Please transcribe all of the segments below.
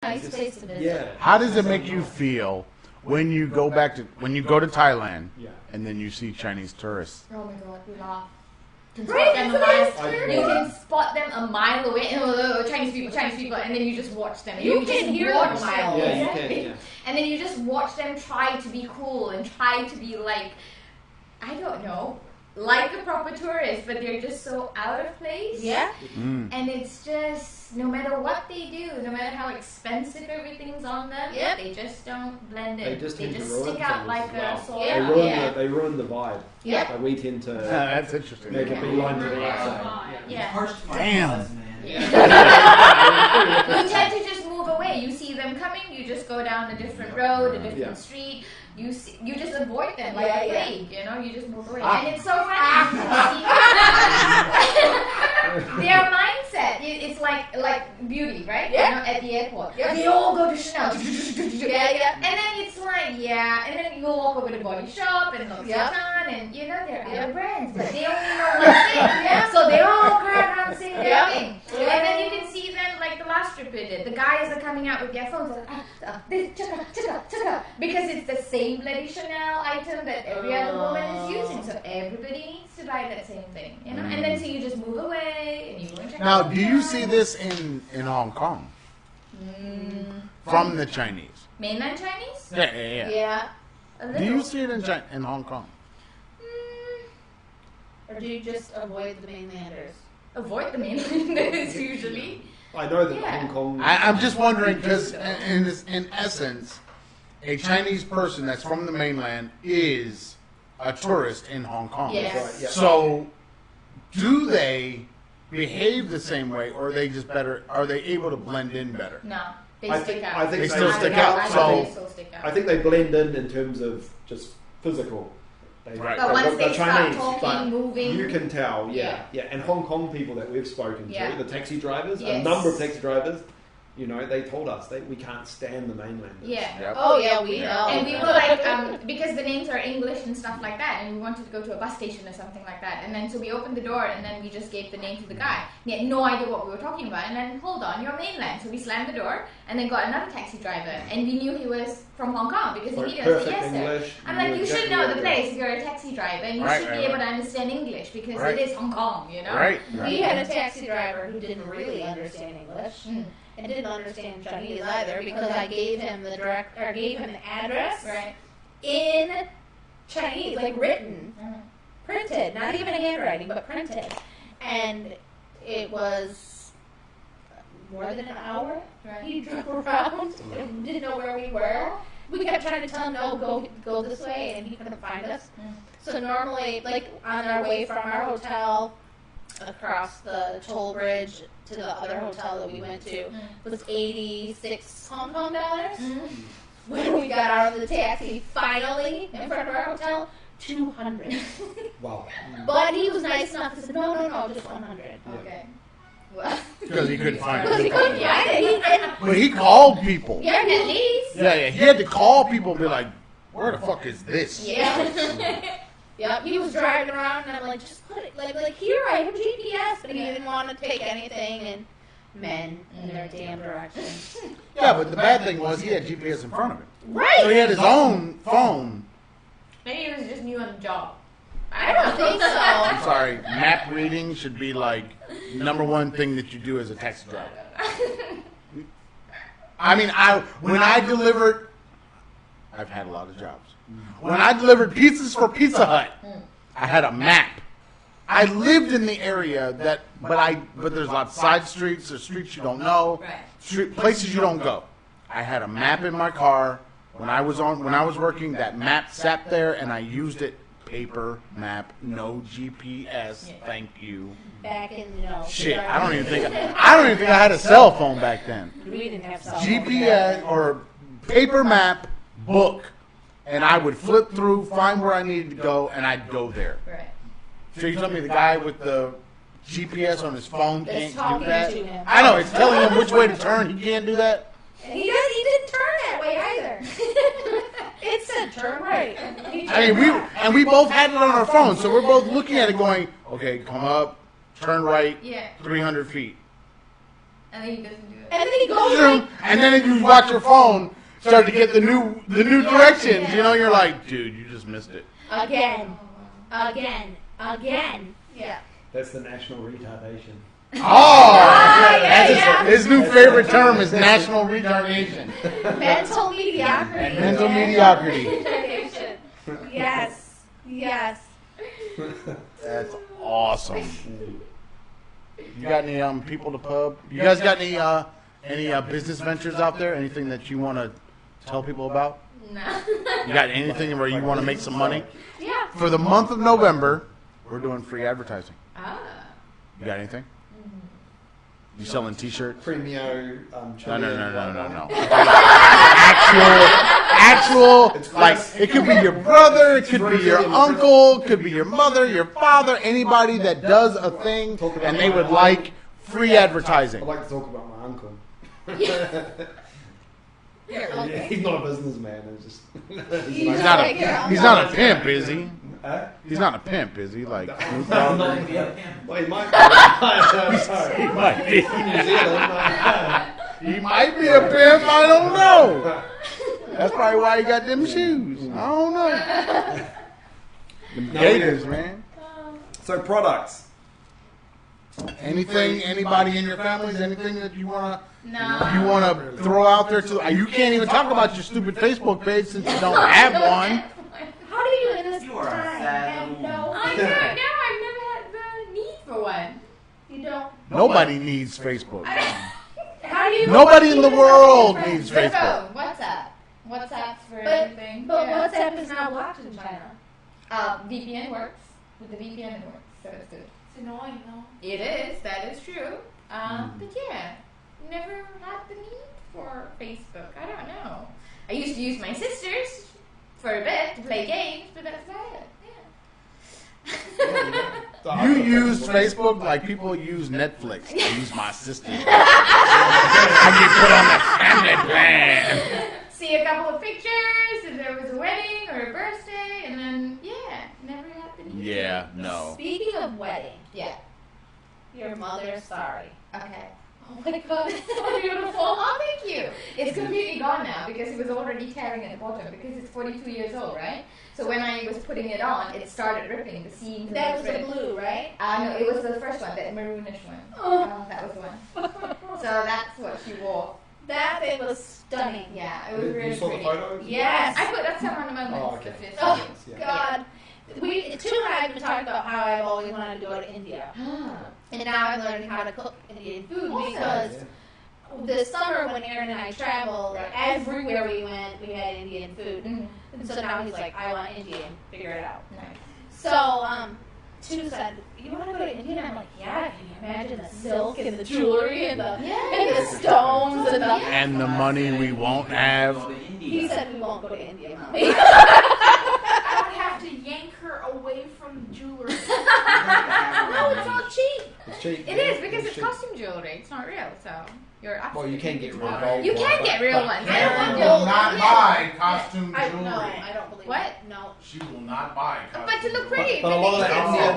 Nice place to visit. Yeah. How does it make you feel when you go to Thailand and then you see Chinese tourists? Oh my god, we laugh. Right, You can spot them a mile away. Chinese people, and then you just watch them. You can hear them a mile away. Yeah, you can. Yeah. And then you just watch them try to be cool and try to be like, I don't know, like a proper tourist, but they're just so out of place. Yeah. And it's just, no matter what they do, no matter how expensive everything's on them, they just don't blend in. They just tend to ruin stick out things like as well. a sore They ruin the vibe. Yeah. Like we tend to That's interesting. make a beeline to the outside. Damn. You tend to just move away. You see them coming, you just go down a different road, a different street. You just avoid them like a plague, you know. You just move away, and it's so funny. Their mindset, it's like beauty, right? Yeah. You know, at the airport, they all go to Chanel. And then it's like, and then you walk over to Body Shop and L'Occitane, and you know they're other brands, but they only know one thing. So they all crowd around saying their thing, and then you can see them like the last trip we did. The guys are coming out with their phones, like, because it's the same bloody Chanel item that every other woman is using. So everybody needs to buy that same thing, you know. And then so you just move away and you go and check Now, out do you see this in Hong Kong from the Chinese? mainland Chinese? Yeah. Yeah. A Do little. you see it in Hong Kong? Or do you just avoid the mainlanders? Avoid the mainlanders usually. I know that Yeah. Hong Kong. I'm just wondering because in essence, a Chinese person that's from the mainland is a tourist in Hong Kong. Yes. Right, yeah. So, do they behave the same way, or are they just better? Are they able to blend in better? No, they I stick think- out. I think They still stick out, I so- think they still stick out. I think they blend in terms of just physical. Right. But once they start Chinese, talking, but moving, you can tell, Yeah. And Hong Kong people that we've spoken Yeah. to, the taxi drivers, a Yes. number of taxi drivers, you know, they told us we can't stand the mainlanders. yeah. Yep. Oh yeah, we know. And we were like, because the names are English and stuff like that, and we wanted to go to a bus station or something like that. And then so we opened the door, and then we just gave the name to the guy. He had no idea what we were talking about. And then, hold on, you're mainland. So we slammed the door, and then got another taxi driver. And we knew he was from Hong Kong because Like he said, perfect yes, sir. English. I'm like, you should exactly know what the it place is. if you're a taxi driver, and you Right, should right, be able right. to understand English because Right. it is Hong Kong, you know? Right. We had a taxi driver who didn't really understand English Mm. and didn't understand Chinese either because I gave him the address Right. in Chinese, like written, Mhm. printed, not even handwriting, but printed. And it was more than an hour. Right. He drove around and didn't know where we were. We kept trying to tell him, no, go this way, and he couldn't find us. Mm. So normally, like on our way from our hotel across the toll bridge to the other hotel that we went to was 86 Hong Kong dollars. Mm. When we got out of the taxi, finally in front of our hotel, 200. Wow. But he was nice enough to say, no, just 100. Okay. Well, Because he couldn't find Because he it. couldn't find it. And But he called people. yeah, at least. Yeah. He had to call people and be like, "Where the fuck is this?" Yeah. Yep, he was driving around, and I'm like, just put it, like here, I have GPS, but he didn't want to take anything, and men in their damn direction. Yeah, but the bad thing was he had GPS in front of him. So Right! he had his own phone. maybe it was just new on the job. I don't think I'm so. sorry, map reading should be like #1 thing that you do as a taxi driver. I mean, when I delivered, I've had a lot of jobs. When I delivered pizzas for Pizza Hut, I had a map. I lived in the area but there's a lot of side streets, there's streets you don't know, Right. places you don't go. I had a map in my car when I was working. That map sat there, and I used it. Paper map, no GPS. Thank you. Back in, Shit, I don't even think I had a cell phone back then. we didn't have cell phones. GPS or paper map, book, and I would flip through, find where I needed to go, and I'd go there. Right. So you tell me the guy with the GPS on his phone That's can't talking do that? to him. I know, it's telling him which way to turn. He can't do that. And he didn't turn that way either. It said turn right. He I mean, turned we both had it on our phone, so we're both looking at it going, okay, come up, turn right, Yeah. 300 feet. And then he doesn't do it. And then he goes like, And then if you watch your phone, start to get the new directions. You know, you're like, dude, you just missed it. again. Yeah. That's the national retardation. Oh, yeah. his new favorite term is national retardation. Mental mediocrity. And mental mediocrity. Retardation. Yes. That's awesome. You got any people to pub? You guys got any business ventures out there? Anything that you want to tell people about? No. You got anything where you want to make some money? Yeah. For the month of November, we're doing free advertising. Ah. You got anything? You selling T-shirts? Premio. No. Actual. Like it could be your brother, it could be your uncle, it could be your mother, your father, anybody that does a thing and they would like free advertising. I'd like to talk about my uncle. Okay. He's not a businessman. It's just He's He's like not a pimp, is he? He's He's not a pimp, is he? Like Snoop not. Dogg? Well, he might be. Sorry. He might be. New Zealand. He might be a pimp. I don't know. That's probably why he got them shoes. I don't know. Them gators, man. So products. Anything? Anybody in your families? Anything that you wanna No. throw out there to? You can't even talk about your stupid Facebook page since you don't have one. How do you in this You are a time sad have little no? I know. I've never had the need for one. You don't. Nobody needs Facebook. How do you? Nobody in the world needs Their Facebook. phone. WhatsApp's for But everything. but Yeah. WhatsApp is not blocked in China. VPN works. With the VPN it works, so it's good. It's annoying though. It is. That is true. But yeah, never had the need for Facebook. I don't know. I used to use my sister's for a bit to play games, but that's about it. Yeah. You use Facebook like people use Netflix. I use my sister. I get put on the family plan. See a couple of pictures, if there was a wedding or a birthday, and then never had the need. Yeah, no. Speaking of wedding, Yeah. your mother's sorry. Okay. Oh my god, it's so beautiful. Oh, thank you. It's completely gone now because it was already tearing at the bottom because it's 42 years old, right? So when I was putting it on, it started ripping the seams. and That was ripped. the blue, right? No, it was the first one, the maroonish one. That was the one. So that's what she wore. That thing was stunning. Yeah, it was You really saw the pretty. photos? Yes. That's some of the moments. Oh, okay. The fifth Oh videos. Yeah. God. Tu and I have been talking about how I've always wanted to go to India. And now I'm learning how to cook Indian food Awesome. because Yeah. this summer when Aaron and I traveled, everywhere we went, we had Indian food. Mhm. And so now he's like, I want Indian. Figure it out. Nice. So, Tu said, you want to go to India? And I'm like, yeah. Can you imagine the silk and the jewelry and the stones and the... And the money we won't have. He said we won't go to India, Mommy. I would have to yank her away from the jewelry. No, it's all cheap. It's cheap. It is because it's cheap. costume jewelry. It's not real, so you're Well, absolutely. you can get real right. gold. You can get real ones. I don't want She will gold. not Yeah. buy costume No, jewelry. I don't believe What? it. No. She will not buy costume But to look pretty, But a lot of like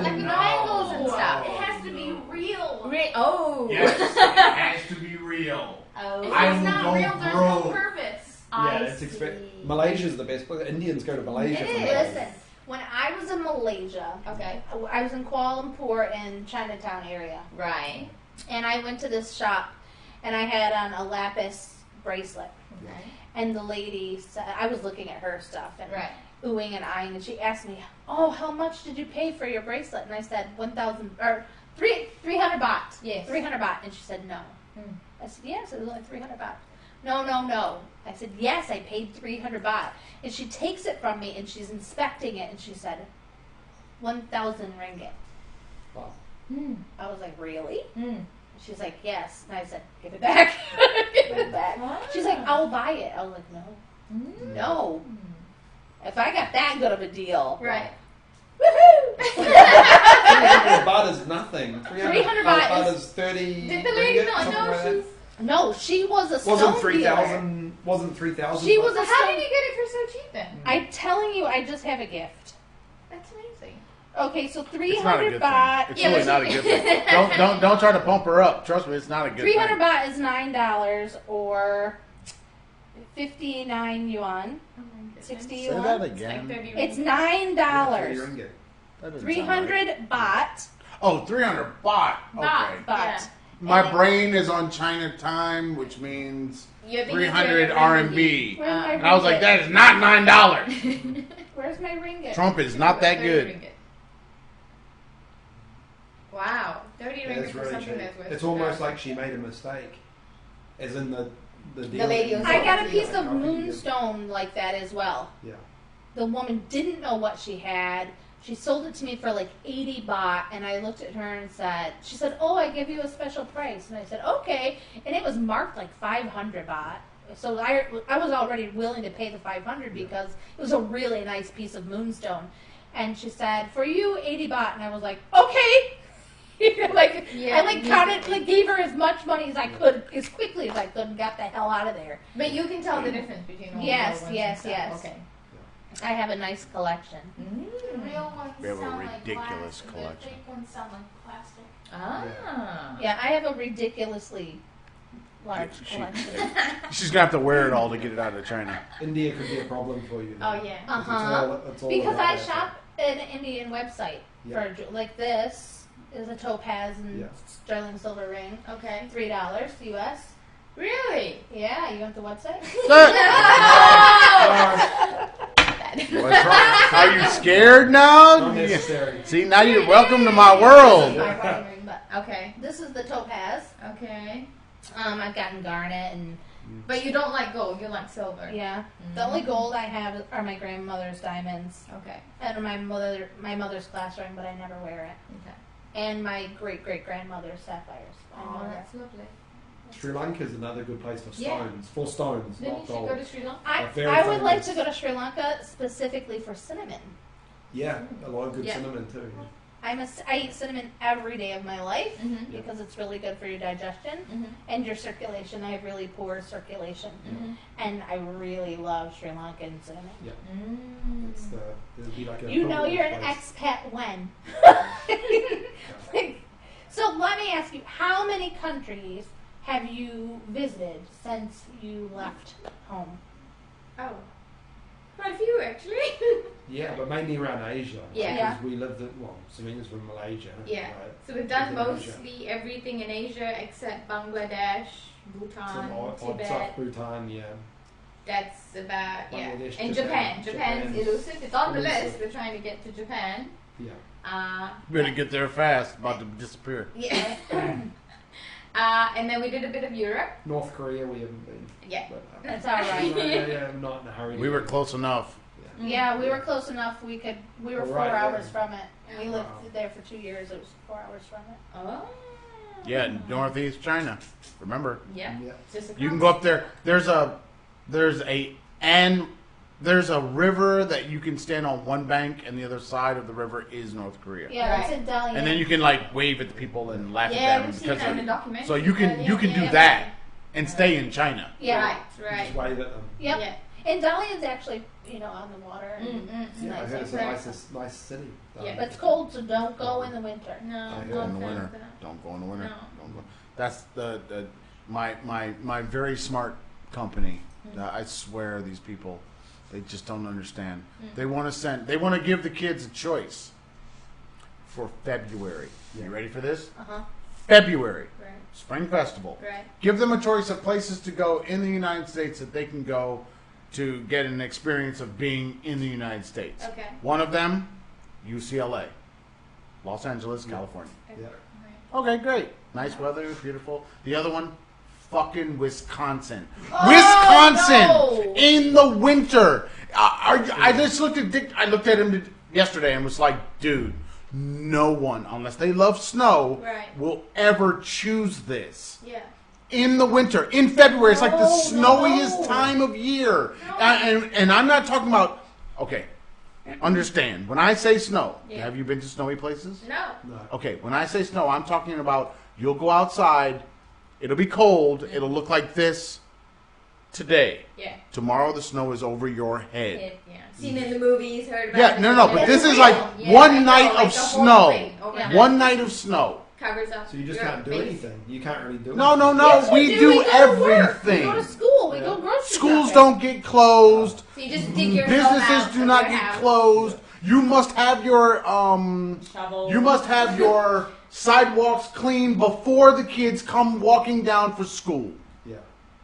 the Indian- triangles and stuff. It has to be real. Oh. Yes, it has to be real. Oh. If I it's will not go real, there's no broke. purpose. Yeah, it's expensive. Malaysia's the best place. Indians go to Malaysia. It for is. that. Listen, when I was in Malaysia, Okay. I was in Kuala Lumpur in Chinatown area, Right. and I went to this shop, and I had on a lapis bracelet, Okay. and the lady said, I was looking at her stuff, and Right. oohing and eyeing, and she asked me, oh, how much did you pay for your bracelet? And I said, 1,000, or 300 baht. Yes. 300 baht. And she said, no. Hmm. I said, yes, it was only 300 baht. No. I said, yes, I paid 300 baht. And she takes it from me, and she's inspecting it, and she said, 1,000 ringgit. Wow. Hmm. I was like, really? Hmm. She's like, yes. And I said, give it back. Give it back. She's like, I'll buy it. I was like, no. Mm. No. If I got that good of a deal. Right. Woohoo! 300 baht is nothing. 300 baht is 30. Did the lady ringgit, not something know like that. she's? No, she was a stone Wasn't dealer. 3,000. Wasn't 3,000. She was So a how stone. did you get it for so cheap then? I'm telling you, I just have a gift. That's amazing. Okay, so It's not a 300 good baht. thing. It's really not a good thing. Don't try to pump her up. Trust me, it's not a good 300 thing. baht is $9 or 59 yuan. Oh my goodness. 60 Say yuan. that It's like again. 30 It's Yeah, $9. ringgit. That doesn't sound 300 right. baht. Oh, 300 baht. Okay. Baht. Baht. My brain is on China time, which means You're thinking 300 you're RMB. Where's my And I was like, ringgit? that is not $9. Where's my ringgit? Trump is not that 30 good. ringgit. Wow, 30 ringgit It's for really something cheap. that's worth. It's almost like she made a mistake, as in the deal. lady was I got a Yeah, piece of How can you- moonstone like that as well. Yeah. The woman didn't know what she had. She sold it to me for like 80 baht, and I looked at her and said, she said, oh, I give you a special price. And I said, okay. And it was marked like 500 baht. So I was already willing to pay the 500 because it was a really nice piece of moonstone. And she said, for you, 80 baht. And I was like, okay. Like, Yeah, I like counted, like gave her as much money as I could, as quickly as I could, and got the hell out of there. But you can tell the difference between all Yes, the ones yes, and stuff. yes. Okay. I have a nice collection. The Mm. real ones We have a sound like ridiculous glass, collection. and the fake ones sound like plastic. Ah. Yeah, I have a ridiculously large She- collection. She's gonna have to wear it all to get it out of China. India could be a problem for you. Oh yeah. It's all Because about I that. shop an Indian website Yeah. for like this is a topaz and Yeah. sterling silver ring, Okay. $3 US. Really? Yeah, you want the website? What's wrong? Are you scared now? Unnecessary. See, now you're welcome to my world. My wedding ring, but Okay. this is the topaz. Okay. I've gotten garnet and But you don't like gold. You like silver. yeah. The only gold I have are my grandmother's diamonds Okay. and my mother's class ring, but I never wear it. Okay. And my great grandmother's sapphires. I Oh, know that. that's lovely. Sri Lanka is another good place for Yeah. stones. For stones, Then you not should gold. go to Sri Lanka. I, Very I would like famous. to go to Sri Lanka specifically for cinnamon. Yeah, a lot of good Yeah. cinnamon too. I eat cinnamon every day of my life Mm-hmm. because it's really good for your digestion Mm-hmm. and your circulation. I have really poor circulation, Mm-hmm. and I really love Sri Lankan cinnamon. Mm. It's it'd be like a You know pilgrimage you're an place. expat when. So let me ask you, how many countries have you visited since you left home? Oh. Quite a few actually. Yeah, but mainly around Asia. Yeah. Yeah. Because we lived in, well, Savina's from Malaysia. Yeah. Right? So we've done Indonesia. mostly everything in Asia except Bangladesh, Some Bhutan, odd Tibet. stuff, Bhutan, yeah. That's about Bangladesh, And Japan. Japan. Japan's elusive. It's on the Elusive. list. We're trying to get to Japan. Yeah. Better get there fast. About to disappear. Yeah. And then we did a bit of Europe. North Korea, we haven't been. Yeah. But, That's all right. yeah, I'm not in a hurry. We were close enough. Yeah, we were close enough. We were Oh, 4 right, hours yeah. from it. We lived Wow. there for 2 years. It was 4 hours from it. Oh. Yeah, northeast China. Remember, Yeah. Yeah. Just a you can go up there. There's a river that you can stand on one bank, and the other side of the river is North Korea. Yeah, Right. it's in Dalian. And then you can like wave at the people and laugh Yeah, at them we've seen that in the documentary. so you can do Yeah. that and stay in China. Yeah. Right, Just right. wave at them. Yep. Yeah. And Dalian's actually, on the water. And it's Yeah, I nice. heard it's a Right. nice city. Yeah. But it's cold, so don't go in the winter. No, I Go in the no, winter. no. Don't go in the winter. No. Don't go. That's the my very smart company. I swear these people, they just don't understand. They want to give the kids a choice for February. Yeah. You ready for this? Uh-huh. February, Right, Spring Festival. right. Give them a choice of places to go in the United States that they can go to get an experience of being in the United States. Okay. One of them, UCLA, Los Angeles, California. Yeah. Okay, great. Nice weather, beautiful. The other one, fucking Wisconsin. Oh, Wisconsin no. in the winter. I just looked at Dick. I looked at him yesterday and was like, dude, no one, unless they love snow, Right. will ever choose this. Yeah. In the winter, in February, it's like the No, snowiest no. time of year. And I'm not talking about, okay, understand, when I say snow, Yeah. have you been to snowy places? No. No. Okay, when I say snow, I'm talking about you'll go outside, it'll be cold, it'll look like this, today. Yeah. Tomorrow the snow is over your head. Yeah. Seen in the movies, heard about Yeah, it. no, but this is like Yeah, one night like of the whole snow. thing overnight. One night of snow. Covers up. So you just your can't do face. anything. You can't really do No, anything. Yes, we do. do We go to work. We everything. go to school. We Yeah. go grocery Schools shopping. don't get closed. So you just dig yourself Businesses out do of not your get house. closed. You must have your Shovel. you must have your sidewalks clean before the kids come walking down for school. Yeah.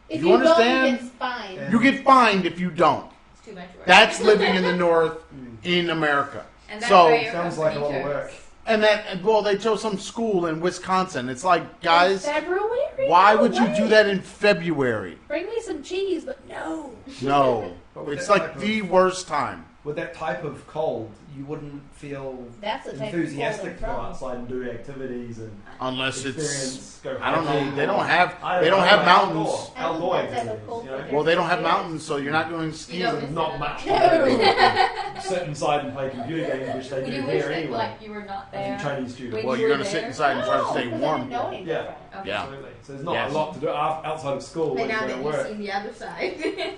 If You you understand? don't, it's fine. Yeah. You get fined if you don't. It's too much work. That's living in the North in America. And that's So why your Sounds like a lot of company work. chose. and that well, they chose some school in Wisconsin. It's like, guys, February? why No would you way. do that in February? Bring me some cheese, but no. No, But with it's that like type of- the worst time. With that type of cold, you wouldn't feel That's the type of enthusiastic to go cold I'm outside and do activities and Unless it's experience. Go I don't know. hiking They don't or- have I they don't know, have like mountains. Outdoor I think that's activities. a cold You know? thing. Well, they don't have mountains, so you're not going You skiing. don't- Not much. No. Sit inside and play computer games, which they Would do you wish here that anyway. like you were not As a there? Chinese student. When Well, you you're were going to sit there? inside and try to No, stay 'cause I warm. didn't know any Yeah. different. Okay. Yeah. Absolutely. So there's not Yes. a lot to do outside of school But when you now go that to you've work. seen the other side.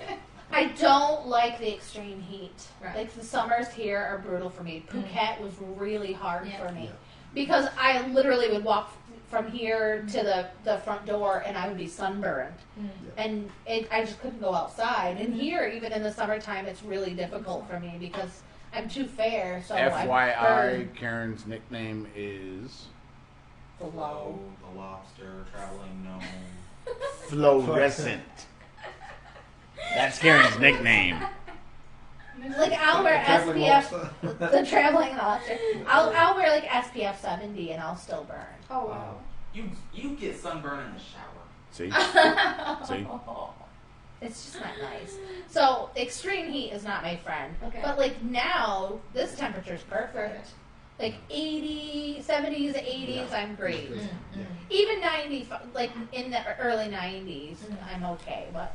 I don't like the extreme heat. Right. Like the summers here are brutal for me. Phuket was really hard Yeah. for me Yeah. because I literally would walk from here to the front door and I would be sunburned, and I just couldn't go outside. And here, even in the summertime, it's really difficult for me because I'm too fair. So I FYI, burn Karen's nickname is below. The lobster, traveling gnome. Fluorescent. That's Karen's nickname. Like I'll wear Traveling SPF. lobster. The traveling lobster. I'll wear like SPF 70 and I'll still burn. Oh Wow. You get sunburn in the shower. See? See? It's just not nice. So extreme heat is not my friend. Okay. But like now, this temperature's perfect. Like 80s, 70s, 80s, Yeah. I'm great. That's good. Yeah. Even 90, like in the early 90s, I'm okay. But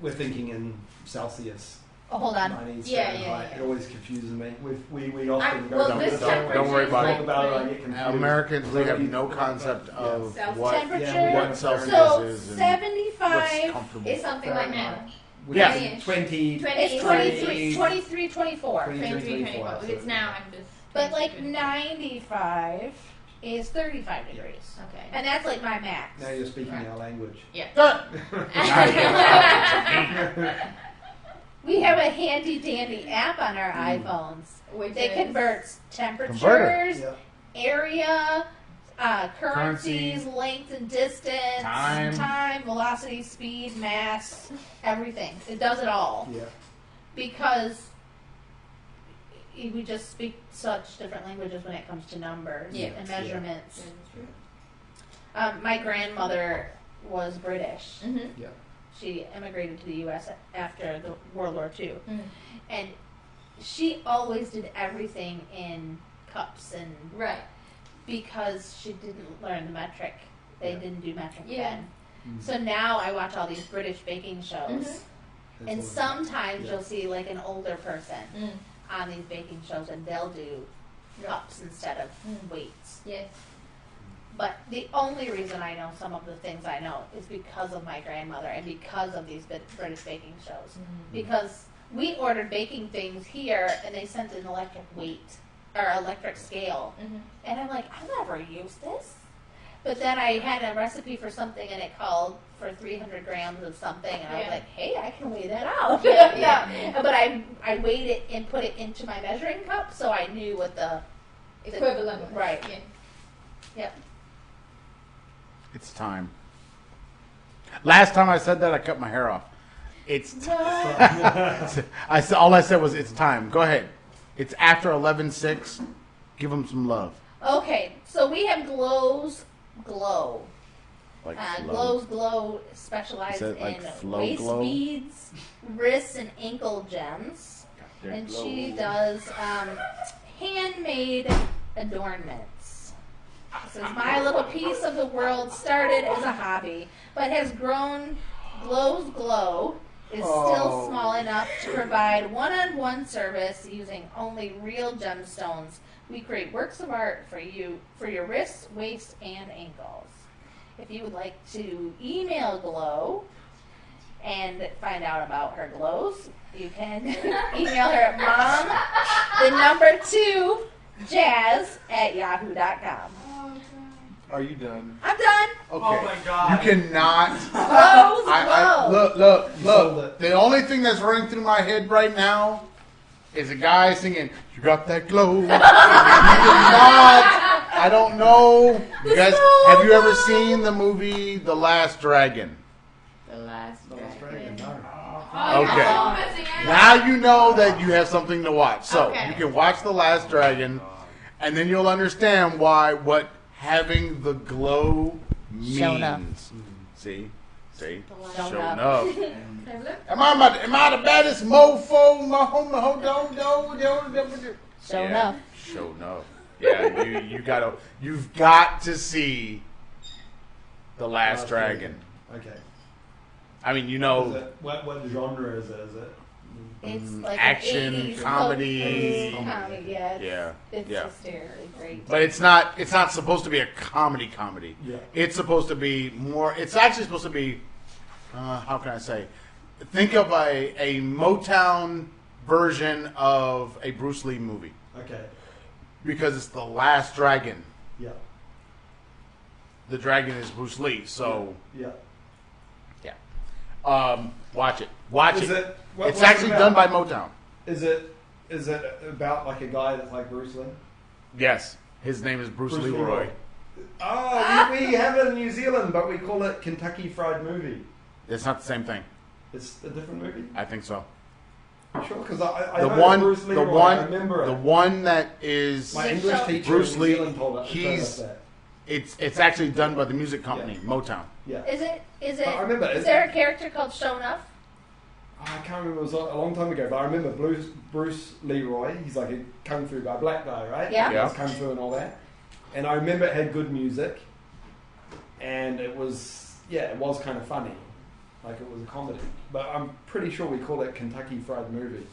We're thinking in Celsius. oh, hold on. 90s Yeah, Fahrenheit. yeah, yeah. It always confuses me. We often go well, down this to don't worry about talk it. about it. I get confused. Americans, we have no Yeah. concept of Celsius. what Temperature. what Celsius So is and 75. what's comfortable. It's something like now. Which Yeah. is 20. 20. It's 23, 23, 24. 23, 24. If it's now, I'm just. But like 95 is 35 degrees. Okay. And that's like my max. Now you're speaking Right. our language. We have a handy dandy app on our iPhones. Which They is- converts temperatures, Converter. Yeah. area, currencies, Currency. length and distance, Time. velocity, speed, mass, everything. It does it all Yeah. because we just speak such different languages when it comes to numbers Yeah. and measurements. Yeah, My grandmother was British. Mhm. Yeah. She immigrated to the U.S. after the World War II, Mm. and she always did everything in cups, and Right. because she didn't learn the metric, they Yeah. didn't do metric Yeah. then. Mm. So now I watch all these British baking shows, Mhm. That's and all. sometimes Yeah. you'll see like an older person Mm. on these baking shows, and they'll do cups instead of Mm. weights. Yes. But the only reason I know some of the things I know is because of my grandmother and because of these British baking shows. Because we ordered baking things here and they sent an electric weight or electric scale. Mhm. And I'm like, I'll never use this. But then I had a recipe for something and it called for 300 grams of something. And I was Yeah. like, hey, I can weigh that out. Yeah. But I weighed it and put it into my measuring cup so I knew what the Equivalent. was. Right. Yeah. Yep. It's time. Last time I said that, I cut my hair off. It's all I said was it's time. Go ahead. It's after 11:06. Give them some love. Okay, so we have Glow. Like Glow's Glow specializes Is that like in Flow waist Glow? beads, wrist and ankle gems, and she does handmade adornments. This is my little piece of the world. Started as a hobby, but has grown. Glow's Glow is still small enough to provide one-on-one service using only real gemstones. We create works of art for you for your wrists, waist, and ankles. If you would like to email Glow, and find out about her glows, you can email her at mom2jazz@yahoo.com. Are you done? I'm done. Okay. Oh my God. You cannot. Glows, glows. Look. The only thing that's running through my head right now is a guy singing, "You got that glow." You cannot. I don't know. You guys, have you ever seen the movie The Last Dragon? The last dragon. Okay. Now you know that you have something to watch. So Okay. you can watch The Last Dragon, and then you'll understand what having the glow means. Shown up. See? Shown Shown up. up. Am I the baddest mofo? Show enough. Shown up. Yeah, you've got to see The Last Dragon. Okay. I mean, Is it, what genre is it? Is it? It's like Action, an 80s comedy. comedy. Yeah. Yeah. It's Yeah. hysterically great. But it's not supposed to be a comedy. Yeah. It's supposed to be more. It's actually supposed to be. How can I say? Think of a Motown version of a Bruce Lee movie Okay. because it's The Last Dragon. Yeah. The dragon is Bruce Lee. So Yeah. watch it. Watch Is it. it? What, It's what's actually it done by about? Motown. Is it about like a guy that's like Bruce Lee? Yes, his name is Bruce Leroy. Oh, we have it in New Zealand, but we call it Kentucky Fried Movie. It's not the same thing. It's a different movie. I think so. Sure, because I The know one, Bruce the Leroy, one, I remember the it. one that is My English teacher Bruce in New Lee, Zealand told us that. it's actually done by the music company Motown. Yeah. Is it? But I remember Is it- there a character called Show Enough? I can't remember, it was a long time ago, but I remember Bruce Leroy, he's like a kung fu guy, black guy, right? Yeah. He does kung fu and all that. And I remember it had good music, and it was kind of funny. Like it was a comedy. But I'm pretty sure we call it Kentucky Fried Movie.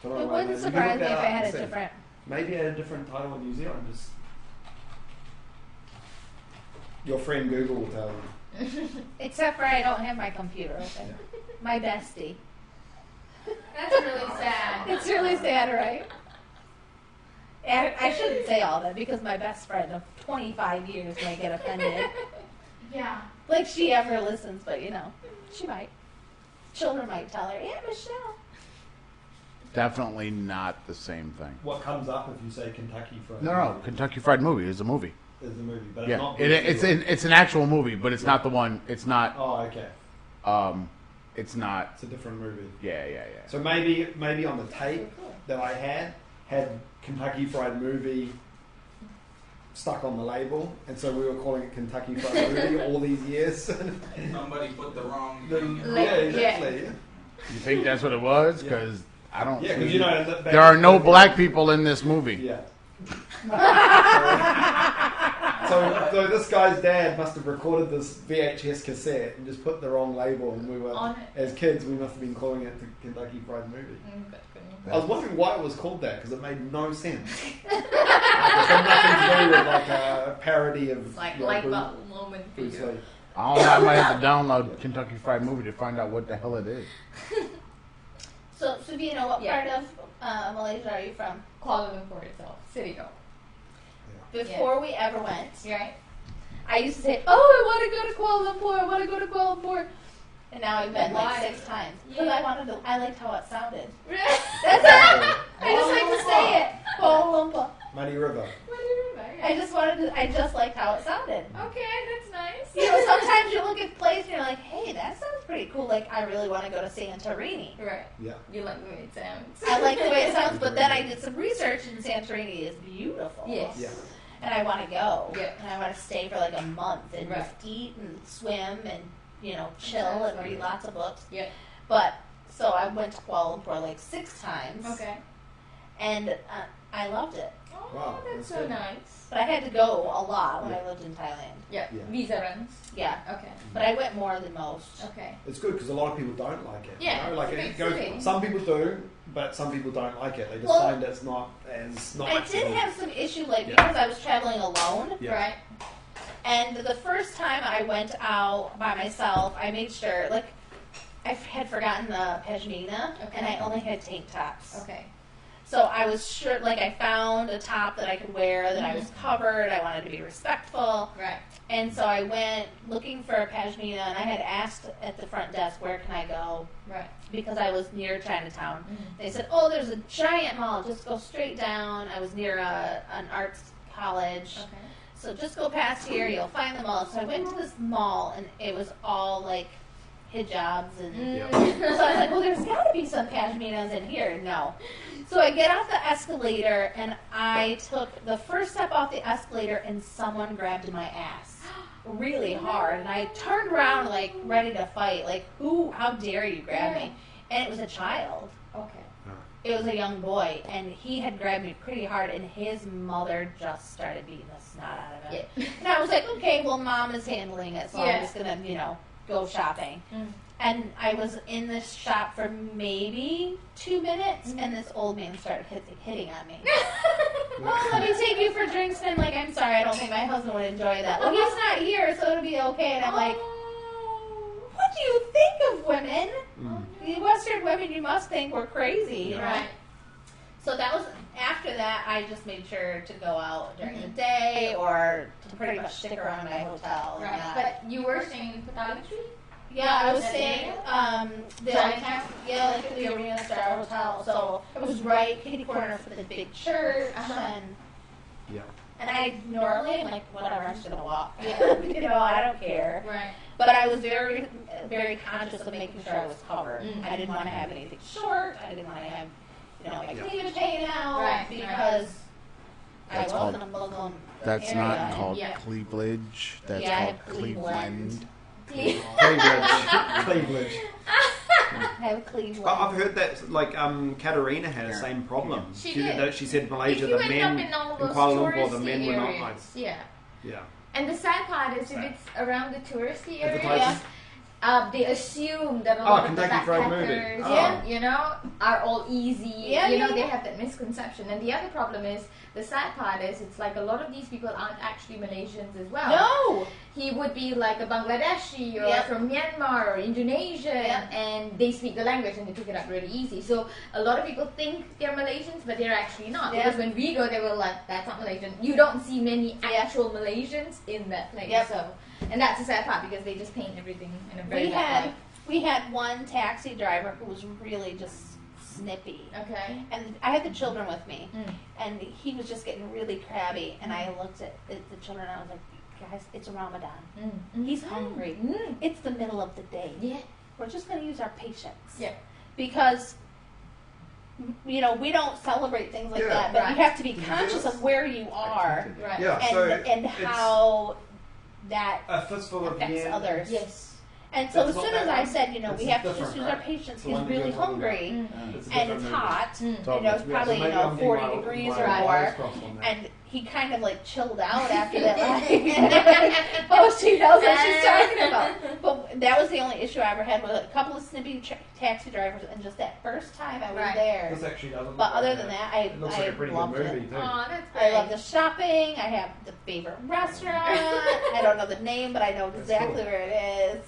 So I don't It know, wouldn't you can surprise look me that if up I and had a see. different. Maybe it had a different title in New Zealand. Just your friend Google will tell you. Except for I don't have my computer open. My bestie. That's really sad. It's really sad, right? And I shouldn't say all that because my best friend of 25 years might get offended. Yeah. Like she ever listens, but she might. Children might tell her, "Yeah, Michelle." Definitely not the same thing. What comes up if you say Kentucky Fried No, Kentucky Fried Movie is a movie. is the movie, but it's Yeah, not. it's an actual movie, but it's not the one. It's not. Oh, okay. It's not. It's a different movie. Yeah. So maybe on the tape that I had Kentucky Fried Movie stuck on the label, and so we were calling it Kentucky Fried Movie all these years. Somebody put the wrong Yeah, thing in. exactly. You think that's what it was? Because I don't. Yeah, because see- back there are in no the- black people in this movie. Yeah. So this guy's dad must have recorded this VHS cassette and just put the wrong label, and we were, On it. as kids, we must have been calling it the Kentucky Fried Movie. I was wondering why it was called that, because it made no sense. Like, it had nothing to do with like a parody of It's like you know, light Bruce- bulb moment for Bruce you. Lee. I don't know. I might have to download Kentucky Fried Movie to find out what the hell it is. So, Suvina, what Yeah. part of Malaysia are you from? Kuala Lumpur itself. City go. Before we ever went, Right? I used to say, "Oh, I want to go to Kuala Lumpur. I want to go to Kuala Lumpur." And now I've been Why? like 6 times because Yeah. I liked how it sounded. That's it. I just like to say it. Kuala Lumpur. Muddy River. I just liked how it sounded. Okay, that's nice. Sometimes you look at places and you're like, "Hey, that sounds pretty cool. Like, I really want to go to Santorini." Right. Yeah. You like the way it sounds. I like the way it sounds, but then I did some research and Santorini is beautiful. Yes. Yeah. And I want to go. Yeah. And I want to stay for like a month and Right. just eat and swim and, chill and read lots of books. Yeah. But, so I went to Kuala Lumpur like 6 times. Okay. And I loved it. Oh, Wow, that's that's so good. nice. But I had to go a lot when Yeah. I lived in Thailand. Yeah. Yeah. Visa runs. Yeah. Okay. But I went more than most. Okay. It's good because a lot of people don't like it. Yeah, You know? Like it's a it big goes, city. some people do, but some people don't like it. They just Well, find it's not as I nice. did have some issue, like, Yeah. because I was traveling alone. Yeah. Right. And the first time I went out by myself, I made sure, like, I had forgotten the pashmina, Okay. and I only had tank tops. Okay. So I was sure, like, I found a top that I could wear, that I was covered. I wanted to be respectful. Right. And so I went looking for a pashmina, and I had asked at the front desk, where can I go? Right. Because I was near Chinatown. Mhm. They said, oh, there's a giant mall. Just go straight down. I was near an arts college. Okay. So just go past here. You'll find the mall. So I went to this mall, and it was all, like, hijabs. And Yeah. so I was like, well, there's got to be some pashminas in here. No. So I get off the escalator, and I took the first step off the escalator, and someone grabbed my ass really hard. And I turned around, like, ready to fight. Like, how dare you grab me? And it was a child. Okay. It was a young boy, and he had grabbed me pretty hard, and his mother just started beating the snot out of him. Yeah. And I was like, okay, well, mom is handling it, so Yeah. I'm just going to, go shopping. Mm. And I was in this shop for maybe 2 minutes, and this old man started hitting on me. Oh, let me take you for drinks. And I'm like, I'm sorry, I don't think my husband would enjoy that. Well, he's not here, so it'll be okay. And I'm like, what do you think of women? The Western women, you must think we're crazy, you know? Right. So that was, after that, I just made sure to go out during the day or to pretty much stick around my hotel. Right. But you were staying in photography? Yeah, I was That staying, area? Chinatown? like the Arena Star Hotel. So it was right kitty corner for the big church, Uh-huh. Yeah. and I normally am like, whatever, I'm just gonna walk. I don't care. Right. But I was very, very conscious of making sure I was covered. Mm. I didn't want to have anything short. I didn't want to have, my Yeah. cleavage hanging out Right, because That's I was called- in a Muslim That's area. not called Yeah. cleavage. That's Yeah, I called have Cleveland. Cleveland. Cleavage. I have Cleveland. I've heard that, like, Katarina had the same problem. She did. She said Malaysia, If you the end men up in all in those Kuala Lumpur, the touristy men were not areas, nice. Yeah. Yeah. And the sad part is if it's around the touristy areas, places? they assume that a Oh, lot of the Kentucky Fried Movie. backpackers, Oh. are all easy. Yeah, yeah, They yeah. have that misconception. And the other problem is, the sad part is, it's like a lot of these people aren't actually Malaysians as well. No. He would be like a Bangladeshi or Yep. from Myanmar or Indonesia, Yep. and they speak the language and they pick it up really easy. So a lot of people think they're Malaysians, but they're actually not. Yep. Because when we go, they were like, "That's not Malaysian." You don't see many Yep. actual Malaysians in that place. Yep. So, and that's the sad part because they just paint everything in a very bad light. We had one taxi driver who was really just snippy. Okay. And I had the children with me, Mm. and he was just getting really crabby. And I looked at the children, and I was like, guys, it's Ramadan. Mm. He's hungry. Mm. It's the middle of the day. Yeah. We're just going to use our patience. Yeah. Because, we don't celebrate things like Yeah. that, but Right. you have to be conscious of where you are Right. Yeah. and, So and it's how that a fistful of affects yen. others. Yes. And so That's as not soon as that I one. said, It's we have to different, just use our right? patience, The he's one that really you're talking about. hungry. Mm. It's a And different it's movie. hot. Mm. It's Yeah, probably, so maybe I'm getting 40 my- degrees my or wires more. crossed on that. And he kind of like chilled out after that. Oh, she knows what she's talking about. But that was the only issue I ever had with a couple of snippy taxi drivers, and just that first time I was Right. there. This actually doesn't. But look other like than that. that, I It looks like a pretty good loved movie it. too. Oh, that's I great. love the shopping. I have the favorite restaurant. I don't know the name, but I know exactly cool. where it is.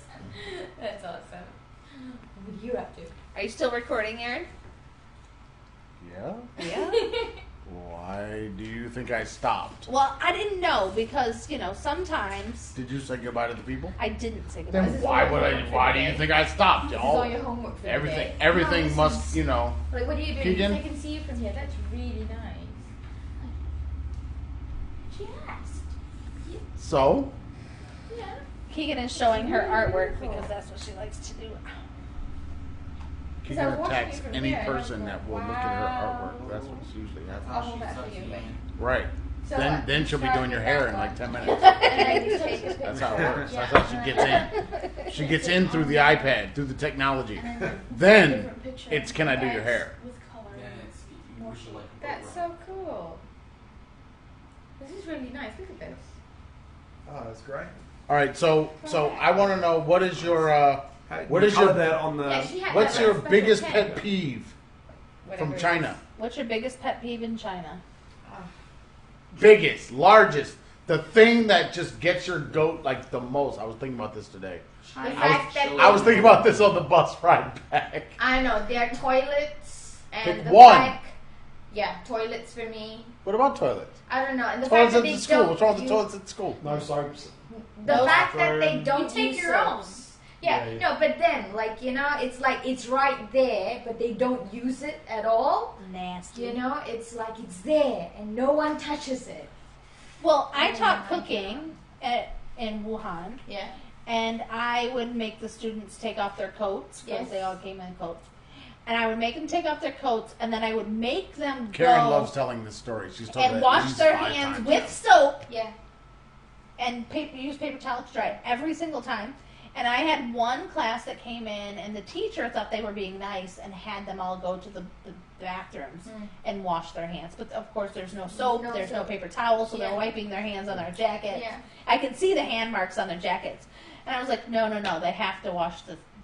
That's awesome. What are you up to? Are you still recording, Aaron? Yeah. Yeah. Why do you think I stopped? Well, I didn't know because sometimes Did you say goodbye to the people? I didn't say goodbye. Then This is why all would I? your Why do you homework think I stopped? This is all your homework for the Everything. day. Everything No, this must. is- You know. Like, what are you doing? Keegan? Because I can see you from here. That's really nice. She asked. So. Yeah. Keegan is showing her artwork because that's what she likes to do. She So I was can watching attacks you from any here, and I was person like, that will look at her wow. artwork. That's what's usually I'll happening. hold that for you. But Right. So then what? then she'll be Start doing your with hair that in like one. 10 minutes. And then you take a picture. That's how it works. Yeah. That's how she gets in. She gets in through the iPad, through the technology. And then Then Different picture. it's can I do your hair? With color. Yeah, it's, you push it like a That's program. so cool. This is really nice. Look at this. Oh, that's great. All right. So I want to know what is your Hey, What you is your- coloured that on the? Yeah, she had what's that your special biggest pen. pet peeve Whatever from it China? What's your biggest pet peeve in China? Biggest, largest, the thing that just gets your goat like the most. I was thinking about this today. The fact that I was thinking about this on the bus ride back. I know their toilets and Pick the one. fact, yeah, toilets for me. What about toilets? I don't know, and the Toilets fact at that the they school. don't What's wrong with the use- toilets at school? No soaps. The No fact that they bathroom. don't You take use your own. soaps. Yeah, Yeah, yeah. no, but then, like, you know, it's like it's right there, but they don't use it at all. Nasty. You know, it's like it's there and no one touches it. Well, I Oh taught my cooking in Wuhan, Yeah. and I would make the students take off their coats because Yes. they all came in coats. And I would make them take off their coats, and then I would make them Karen go loves telling this story. She's told it and at wash least their 5 hands times with now. soap Yeah. and use paper towels to dry it every single time. And I had one class that came in, and the teacher thought they were being nice and had them all go to the bathrooms and wash their hands. But of course, there's no soap, No there's no soap. paper towels, so Yeah. they're wiping their hands on their jackets. Yeah. I could see the hand marks on their jackets. And I was like, no, they have to wash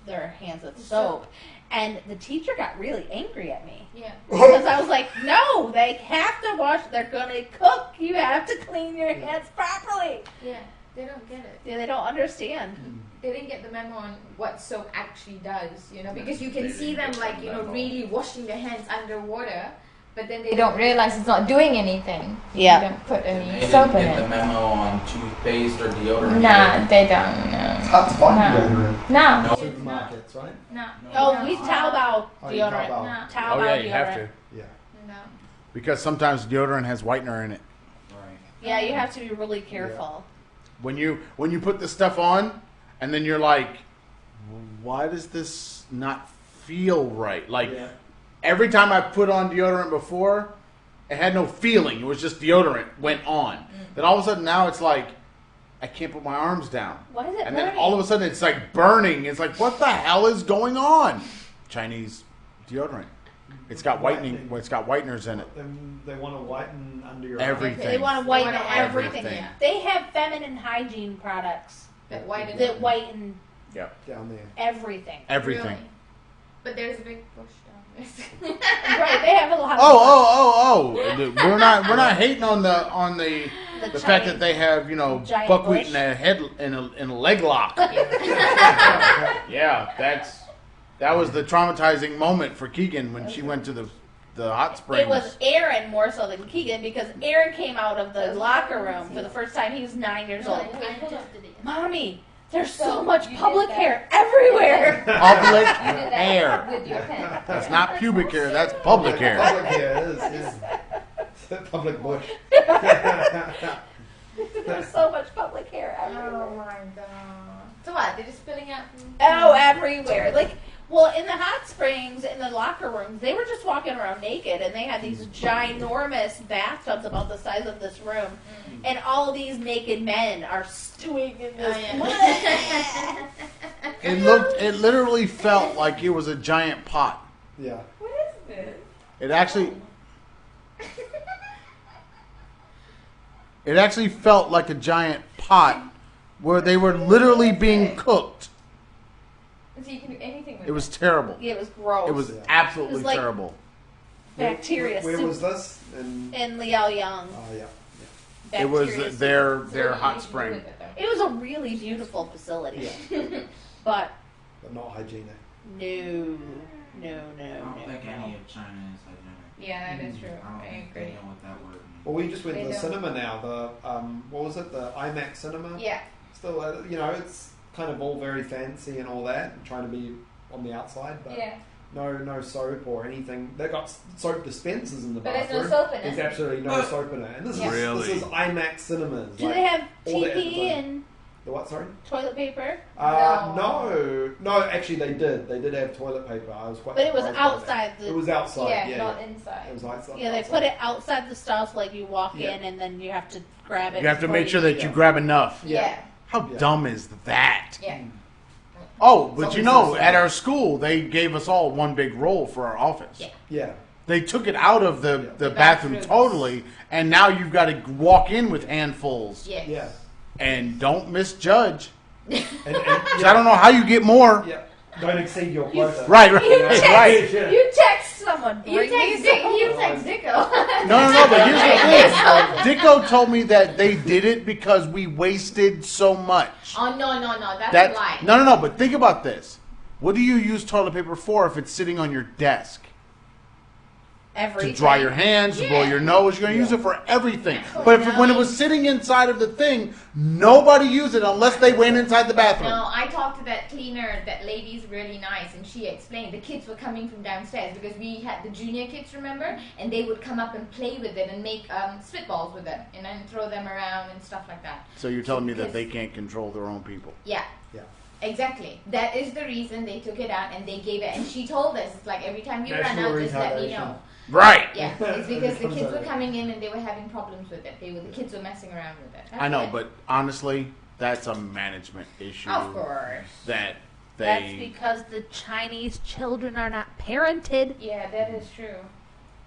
their hands with soap. And the teacher got really angry at me. Yeah. Because I was like, no, they have to wash. They're going to cook. You have to clean your hands properly. Yeah. They don't get it. Yeah, they don't understand. They didn't get the memo on what soap actually does, you know, because you can They see didn't them get like, the you know, memo. really washing their hands underwater, but then they don't realize it's not doing anything. Yeah. They don't put And any they soap didn't in get the it. memo on toothpaste or deodorant. Nah, either. they don't. No. It's hard to find No. deodorant. No. No. Supermarkets, right? No. Oh, No. we Taobao Oh, you deodorant. Taobao. No. Taobao Oh yeah, deodorant. you have to. Yeah. No. Because sometimes deodorant has whitener in it. Right. Yeah, you have to be really careful. When you put the stuff on, and then you're like, why does this not feel right? Like Yeah. every time I put on deodorant before, it had no feeling. It was just deodorant went on. Then all of a sudden now it's like I can't put my arms down. Why is it And burning? then all of a sudden it's like burning. It's like, what the hell is going on? Chinese deodorant. It's got whitening. It's got whiteners in it. They want to whiten under your Everything. They want to whiten They wanna everything. everything. They have feminine hygiene products That white that whiten Yep. down there. everything. Everything. Really? But there's a big bush down there. Right, they have a lot of Oh! We're not hating on the the fact that they have, you know, Giant buckwheat bush. in a head in a leg lock. Yeah, that was the traumatizing moment for Keegan when she went to the hot springs. It was Aaron more so than Keegan because Aaron came out of the locker room for the first time. He was 9 years old. Mommy, there's so much public hair everywhere. Public You did that hair. with your pen. That's not pubic hair. That's public hair. Public hair, it is. Yeah. Public bush. There's so much public hair everywhere. Oh my god. So what? They're just spilling out from Oh, everywhere. Like, well, in the hot springs, in the locker rooms, they were just walking around naked, and they had these ginormous bathtubs about the size of this room, and all these naked men are stewing in this Oh, yeah. It literally felt like it was a giant pot. Yeah. What is this? It actually felt like a giant pot where they were literally being cooked. So you can do anything with It was terrible. Yeah, it was gross. It was Yeah. absolutely It was like- terrible. bacteria Where soup was this? In, in Liaoyang. oh, yeah. It was Bacteria soup. their What do you hot do spring. with it, though? It was a really beautiful facility, but But not hygienic. no. I don't think any of China is hygienic. Yeah, that is true. I don't I think agree. they know what that word means. Well, we just went They to the don't. cinema now. The what was it? The IMAX cinema. Yeah. Still, you know, it's kind of all very fancy and all that, and trying to be on the outside, but Yeah. no soap or anything. They got soap dispensers in the But there's bathroom. no soap in There's it. absolutely no soap in it. And this Really? is IMAX cinemas. Do like, they have all the TP advertising. and the what? Sorry. toilet paper? No. Actually, they did. They did have toilet paper. I was quite. But it was surprised by that. outside the. It was outside. Yeah, Yeah. not inside. It was outside. Yeah, they outside. put it outside the stall, so like you walk Yeah. in and then you have to grab it. You have to before make sure that you Yeah. grab enough. Yeah. How Yeah. dumb is that? Yeah. Oh, but Something you know, so at simple. our school, they gave us all one big roll for our office. Yeah. Yeah. They took it out of the Yeah. bathroom bathrooms. totally, and now you've got to walk in with handfuls. Yes. Yeah. And don't misjudge. And 'Cause I don't know how you get more. Yeah. Don't exceed your quota. Right, right, You text, right. you text Someone You bring me text some. you text Dicko. No, but here's the thing. Dicko told me that they did it because we wasted so much. Oh no, that's a lie. No, but think about this. What do you use toilet paper for if it's sitting on your desk? Everything. To dry your hands, to blow your nose. You're going to use it for everything. But when it was sitting inside of the thing, nobody used it unless they went inside the bathroom. No, I talked to that cleaner. That lady's really nice, and she explained the kids were coming from downstairs because we had the junior kids, remember? And they would come up and play with it and make spitballs with it, and then throw them around and stuff like that. So you're telling me that they can't control their own people? Yeah. Yeah. Exactly. That is the reason they took it out and they gave it. And she told us, it's like every time you National run out, just let me retardation. know. Right. Yeah, it's because the Comes kids out were of it. coming in and they were having problems with it. The kids were messing around with it. That's I know, it. but honestly, that's a management issue. Of course. That That's they. because the Chinese children are not parented. Yeah, that is true.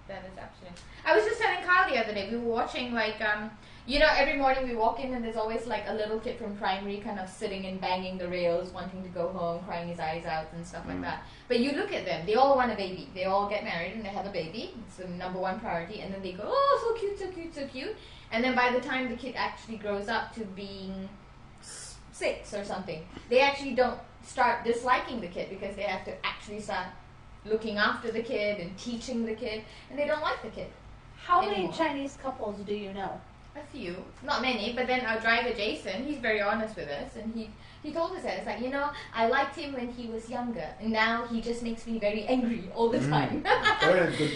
That is absolutely. I was just telling Kyle the other day. We were watching every morning we walk in and there's always like a little kid from primary kind of sitting and banging the rails, wanting to go home, crying his eyes out and stuff like that. But you look at them; they all want a baby. They all get married and they have a baby. It's the number one priority. And then they go, oh, so cute, so cute, so cute. And then by the time the kid actually grows up to being 6 or something, they actually don't start disliking the kid because they have to actually start looking after the kid and teaching the kid, and they don't like the kid. How many Anymore. Chinese couples do you know? A few, not many, but then our driver Jason, he's very honest with us, and he told us that it's like, I liked him when he was younger, and now he just makes me very angry all the time. They're in good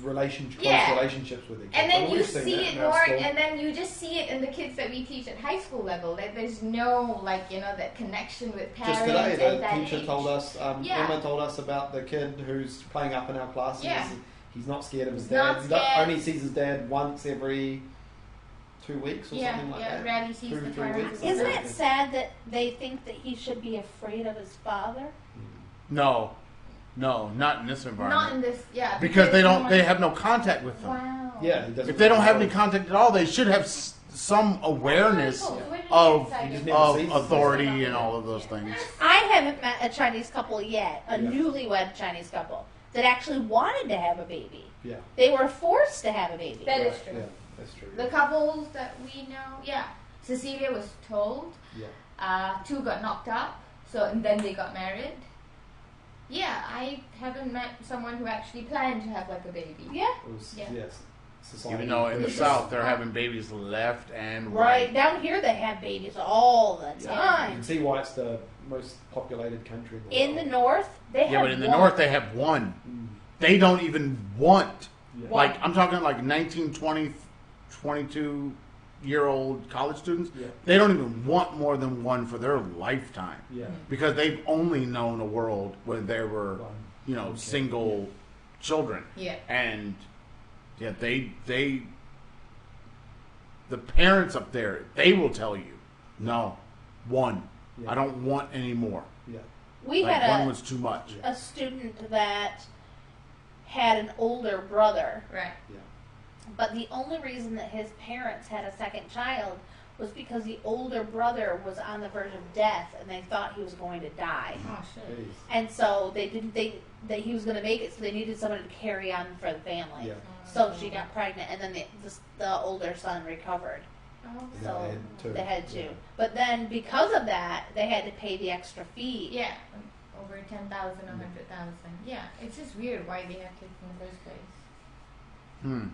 relationship, Yeah. close relationships with each other. And then Well, you we've seen see that it in our more, school. and then you just see it in the kids that we teach at high school level. That there's no that connection with parents Just today, at the that teacher age. told us, Yeah. Emma told us about the kid who's playing up in our class. Yeah. He's not scared of his He's dad. not He scared. only sees his dad once every 2 weeks or something like that. rarely sees 2 the 3 parents. weeks. Isn't it sad that they think that he should be afraid of his father? No, not in this environment. Not in this, yeah. Because they have no contact with them. Wow. Yeah, he doesn't If they don't have know. any contact at all, they should have some awareness Where did you of decide You just your- never of sees them. authority and all of those things. I haven't met a Chinese couple yet, a Yeah. newlywed Chinese couple, that actually wanted to have a baby. Yeah, They were forced to have a baby. That is right, true. Yeah, that's true. The couples that we know, yeah. Cecilia was told. Yeah. 2 got knocked up, and then they got married. Yeah, I haven't met someone who actually planned to have like a baby. Yeah. It was, Yeah. yes. Society. Even though in the It's South just- they're having babies left and Right. right. Down here they have babies all the Yeah. You time. can see why it's the most populated country in the In the world. north, they have Yeah, but in the one. North they have one. Mm. They don't even want. Yeah. Like I'm talking like 19, 20, 22-year-old college students. Yeah. They don't even want more than one for their lifetime Yeah. because they've only known a world where there were, One. Okay. single children. Yeah. And yeah, they the parents up there, they will tell you, no, one. Yeah. I don't want any more. Yeah. We Like had one was too much. a student that had an older brother, Right. but the only reason that his parents had a second child was because the older brother was on the verge of death and they thought he was going to die. Oh shit. Jeez. And so they didn't think that he was going to make it, so they needed someone to carry on for the family. Yeah. So she got pregnant, and then the older son recovered. Oh. Yeah, So they had two. they had to. Yeah. But then because of that, they had to pay the extra fee. Yeah. Over 10,000, 100,000. Yeah. It's just weird why they have kids in the first place.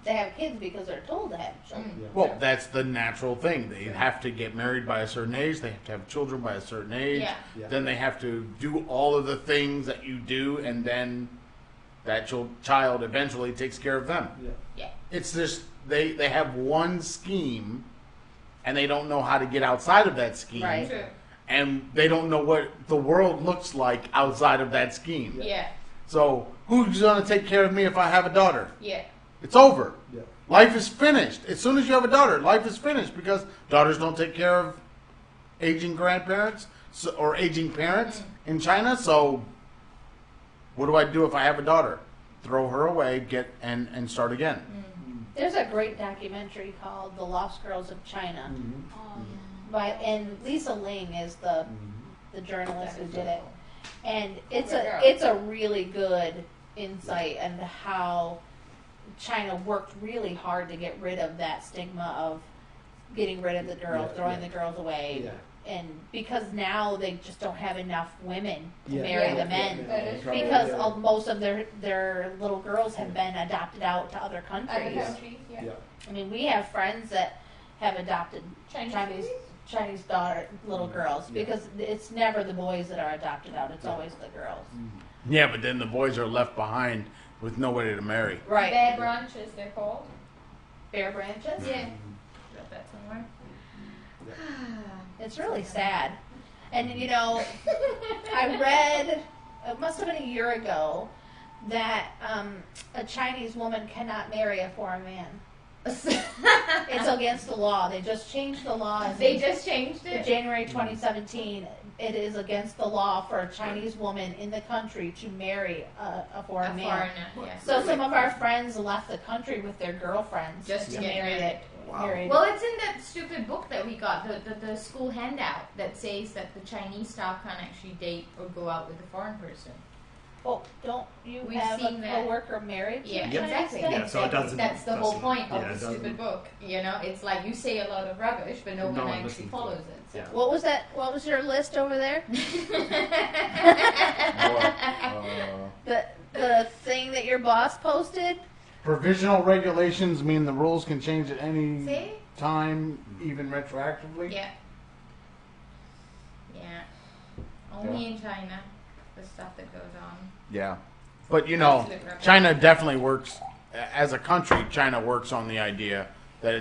They have kids because they're told to have children. Yeah. Well, that's the natural thing. They have to get married by a certain age. They have to have children by a certain age. Yeah. Yeah. Then they have to do all of the things that you do, and then that child eventually takes care of them. Yeah. Yeah. It's just they have one scheme, and they don't know how to get outside of that scheme. Right. True. And they don't know what the world looks like outside of that scheme. Yeah. So who's going to take care of me if I have a daughter? Yeah. It's over. Yeah. Life is finished. As soon as you have a daughter, life is finished because daughters don't take care of aging grandparents or aging parents in China. So what do I do if I have a daughter? Throw her away, and start again. There's a great documentary called The Lost Girls of China. Mm-hmm. And Lisa Ling is the journalist who did it. And it's Good girl. a really good insight into how China worked really hard to get rid of that stigma of getting rid of the girls, throwing the girls away. Yeah. And because now they just don't have enough women to Yeah. marry Yeah. the men. That is true. Because Yeah. most of their little girls have been adopted out to other Other countries. countries, yeah. Yeah. I mean, we have friends that have adopted Chinese Chinese daughter little girls Yeah. because it's never the boys that are adopted out; it's always the girls. Yeah, but then the boys are left behind with nobody to marry. Right. Bear branches, they're called. Bare branches. Yeah. Got that somewhere. It's really sad. And you know, I read it must have been a year ago that a Chinese woman cannot marry a foreign man. It's against the law. They just changed the law. They just changed in it. January 2017. It is against the law for a Chinese woman in the country to marry a foreign man. Foreigner, yeah. So some of our friends left the country with their girlfriends Just to to get marry married. married. Well, it's in that stupid book that we got, the school handout that says that the Chinese staff can't actually date or go out with a foreign person. Well, don't you We've have seen a that. coworker married to Yeah, a Chinese exactly. guy? Yeah, so it doesn't- That's the whole doesn't- point of yeah, the it stupid doesn't- book. You know, it's like you say a lot of rubbish, but no No one one actually listens to follows it. it. So. Yeah. What was that? What was your list over there? The thing that your boss posted? Provisional regulations mean the rules can change at any See? time, even retroactively. Yeah. Yeah. Only in China, the stuff that goes on. Yeah. But you know, Absolute rubbish. China definitely works as a country. China works on the idea that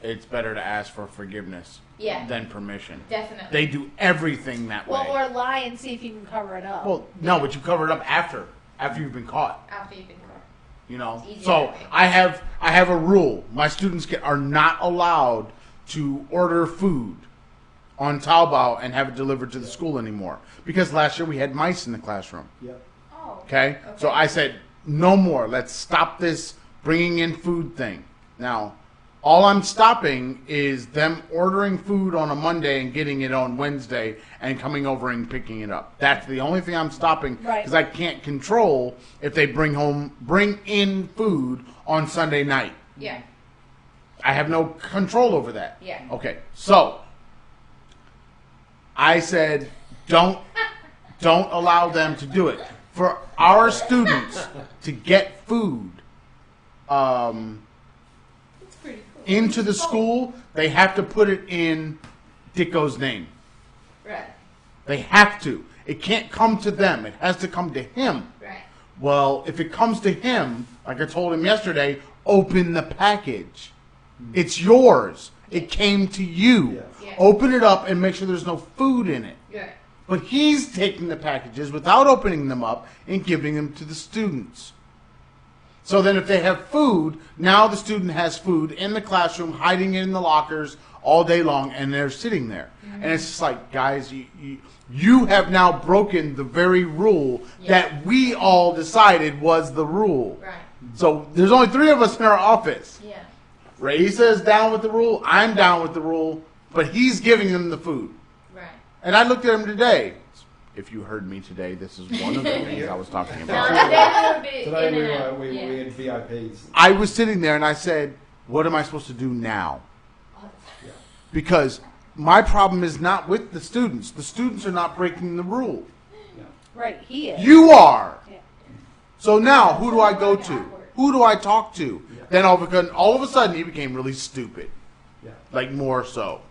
it's better to ask for forgiveness Yeah. than permission. Definitely. They do everything that Well, way. or lie and see if you can cover it up. Well, no, but you cover it up after you've been caught. After you've been caught. You know, It's easier so that way. I have a rule. My students are not allowed to order food on Taobao and have it delivered to the school anymore because last year we had mice in the classroom. Yep. Oh. Okay, so I said no more. Let's stop this bringing in food thing. Now, all I'm stopping is them ordering food on a Monday and getting it on Wednesday and coming over and picking it up. That's the only thing I'm stopping Right. because I can't control if they bring in food on Sunday night. Yeah. I have no control over that. Yeah. Okay, so I said don't allow them to do it. For our students to get food It's pretty cool. into the school, they have to put it in Dicko's name. Right. They have to. It can't come to them. It has to come to him. Right. Well, if it comes to him, like I told him yesterday, open the package. It's yours. It came to you. Yeah. Yeah. Open it up and make sure there's no food in it. Yeah. But he's taking the packages without opening them up and giving them to the students. So then if they have food, now the student has food in the classroom, hiding it in the lockers all day long, and they're sitting there. And it's just like, guys, you have now broken the very rule that we all decided was the rule. Right. So there's only 3 of us in our office. Yeah. Raisa is down with the rule, I'm down with the rule, but he's giving them the food. Right. And I looked at him today. If you heard me today, this is one of the things I was talking No, about. today would be Today in we and out. were Yeah. we had VIPs. I was sitting there and I said, what am I supposed to do now? Because my problem is not with the students. The students are not breaking the rule. Right, he is. You are. Yeah. So now, who do I go to? Who do I talk to? Then all of a sudden, he became really stupid. Yeah. Like more so.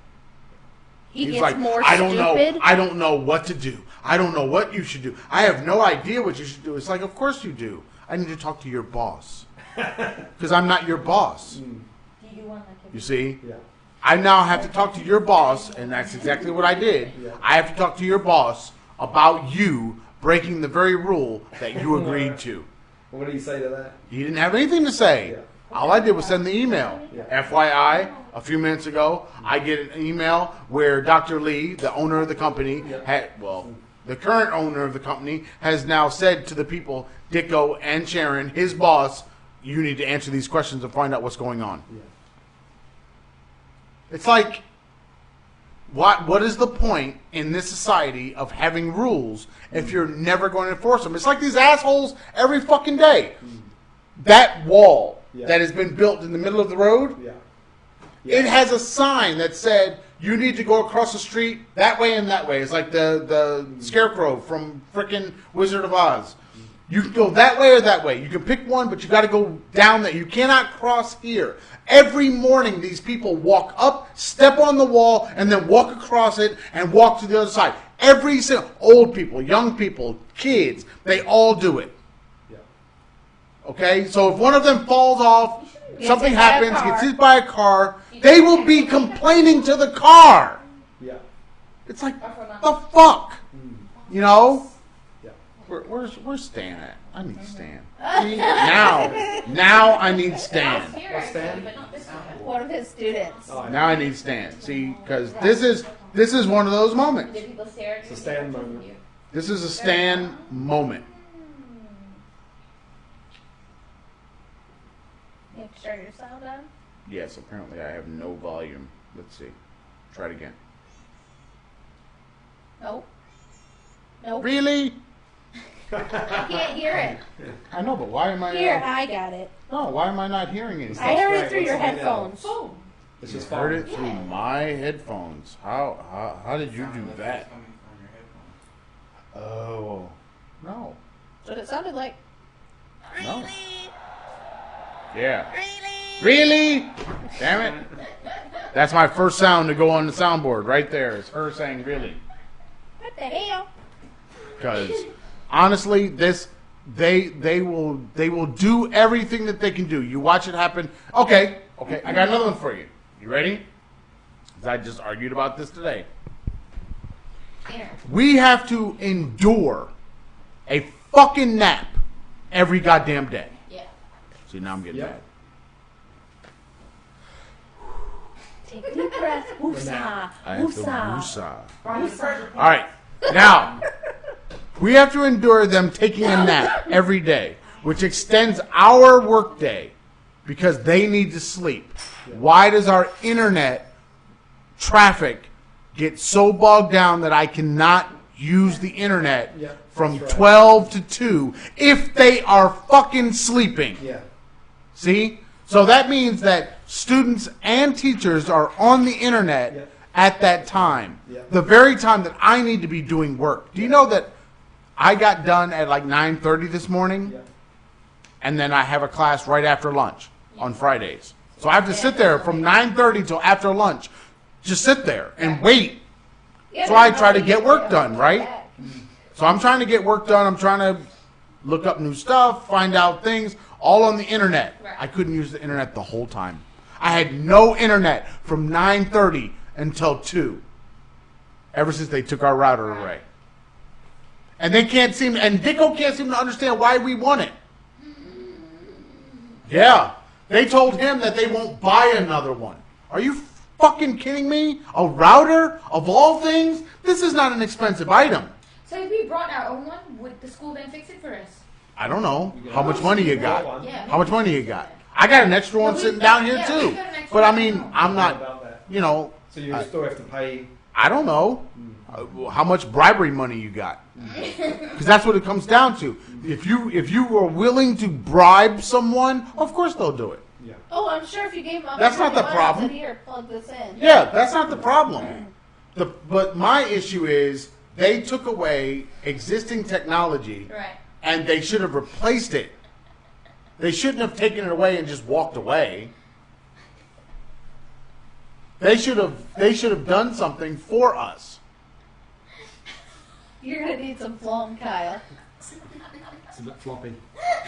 He He's gets like, more I don't stupid. know. I don't know what to do. I don't know what you should do. I have no idea what you should do. It's like, of course you do. I need to talk to your boss. Because I'm not your boss. Do you want like You see? Yeah. I now have to talk to your boss, and that's exactly what I did. Yeah. I have to talk to your boss about you breaking the very rule that you agreed to. What do you say to that? He didn't have anything to say. Yeah. All I did was send the email. Yeah. FYI, a few minutes ago, I get an email where Dr. Lee, the owner of the company, the current owner of the company, has now said to the people, Dicko and Sharon, his boss, you need to answer these questions and find out what's going on. Yeah. It's like, What is the point in this society of having rules if you're never going to enforce them? It's like these assholes every fucking day. That wall that has been built in the middle of the road, it has a sign that said, you need to go across the street that way and that way. It's like the scarecrow from frickin' Wizard of Oz. You can go that way or that way. You can pick one, but you got to go down there. You cannot cross here. Every morning, these people walk up, step on the wall, and then walk across it and walk to the other side. Every single old people, young people, kids, they all do it. Okay, so if one of them falls off, something happens, gets hit by a car, they will be complaining to the car. It's like, the fuck? You know? Where's Stan at? I need Stan. See, now I need Stan. One of his students. Now I need Stan. See, because this is one of those moments. It's a Stan moment. This is a Stan moment. You have to turn your sound on. Yes, apparently I have no volume. Let's see. Try it again. Nope. Nope. Really? I can't hear it. I know, but why am I? Here, I got it. No, why am I not hearing anything? I heard it right. through your What's the headphones. It's You just heard it fun. through my headphones. How did you do that? Coming from your headphones. Oh, no, That's what it sounded like. no. Yeah. Really? Damn it! That's my first sound to go on the soundboard right there. It's her saying "really." What the hell? Because honestly, they will do everything that they can do. You watch it happen. Okay, I got another one for you. You ready? 'Cause I just argued about this today. We have to endure a fucking nap every goddamn day. Yeah. See, now I'm getting mad. Take a deep breath. Woosah. I have to Woosah. woosah. All right, now we have to endure them taking a nap every day, which extends our workday because they need to sleep. Why does our internet traffic get so bogged down that I cannot use the internet from 12 to 2 if they are fucking sleeping? See? So that means that students and teachers are on the internet at that time. The very time that I need to be doing work. Do you know that I got done at like 9:30 this morning? And then I have a class right after lunch on Fridays. So I have to sit there from 9:30 till after lunch. Just sit there and wait. So I try to get work done, right? So I'm trying to get work done. I'm trying to look up new stuff, find out things, all on the internet. I couldn't use the internet the whole time. I had no internet from 9:30 until 2. Ever since they took our router away. And they can't seem, and Dicko can't seem to understand why we want it. Yeah. They told him that they won't buy another one. Are you fucking kidding me? A router? Of all things? This is not an expensive item. So if we brought our own one, would the school then fix it for us? I don't know. How much money you got? Yeah. How much money you got? I got an extra one sitting down here too. But I mean, I'm not, About that. you know, So you still have to pay. I don't know how much bribery money you got. Because that's what it comes down to. If you are willing to bribe someone, of course they'll do it. Oh, I'm sure if you gave them That's not the problem. Here, plug this in. Yeah, that's not the problem. But my issue is they took away existing technology Right. and they should have replaced it. They shouldn't have taken it away and just walked away. They should have done something for us. You're gonna need some phloem, Kyle. It's a bit floppy.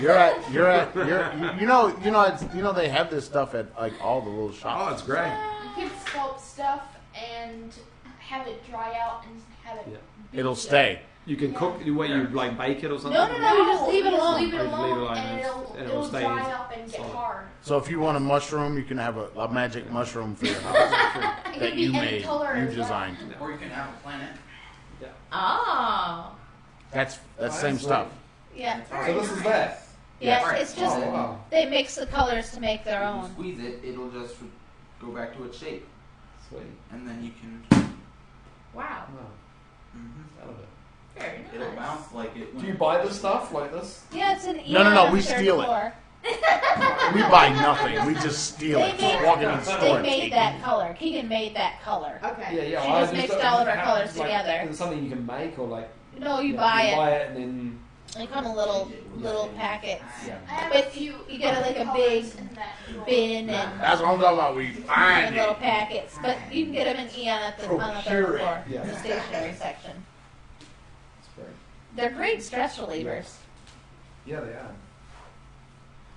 You know they have this stuff at like all the little shops. Oh, it's great. You can sculpt stuff and have it dry out and have it. It'll stay. You can cook. You like bake it or something. No, you just leave it alone. Leave it Leave it alone, alone and and it'll stay dry up and get solid. hard. So if you want a mushroom, you can have a magic mushroom for your house It that can be you any made, color you as well. designed. Or you can have a planet. Oh. That's same stuff. Yeah. So this is that. Yeah, it's just Oh, wow. they mix the colors to make their If you own. squeeze it, it'll just go back to its shape. Sweet. And then you can Wow. No, Mm-hmm. out of it. Very nice. It'll bounce like it. Do you buy the stuff like this? Yeah, it's an No, on we the third steal it. floor. We buy nothing. We just steal it. Just walk in the store They and take made it. that color. Keegan made that color. Okay. Yeah, yeah. She I just mixed don't- all of our how- colors like, together. Is it something you can make or like? No, you yeah, buy you it. buy it and then. They come in little packets. Yeah. I have But a few. you get like a colors big in that drawer. bin and That's what I'm talking about. We find little it. packets. But you can get them in Eon on the Procure third it. floor, Yeah. the stationery section. It's great. They're great stress relievers. Yeah, they are.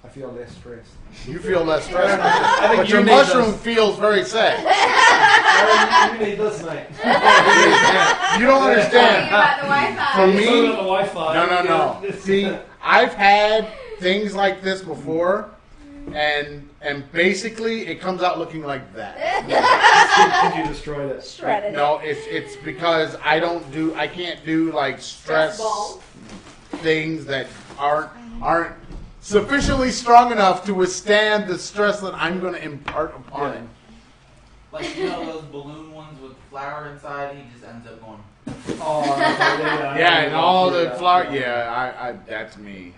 I feel less stressed. You feel less stressed, I think but you your need mushroom this. feels very sad. You need this, mate. You don't Talking understand. about the Wi-Fi. For You me- still got the Wi-Fi. No. See, I've had things like this before, and basically it comes out looking like that. You destroyed it. Shredded. No, it's because I can't do like stress balls. things that aren't sufficiently strong enough to withstand the stress that I'm going to impart upon Yeah. it. Like, you know those balloon ones with flour inside? He just ends up going. Oh, yeah, Yeah, and all the yeah. flower. Yeah, I that's me.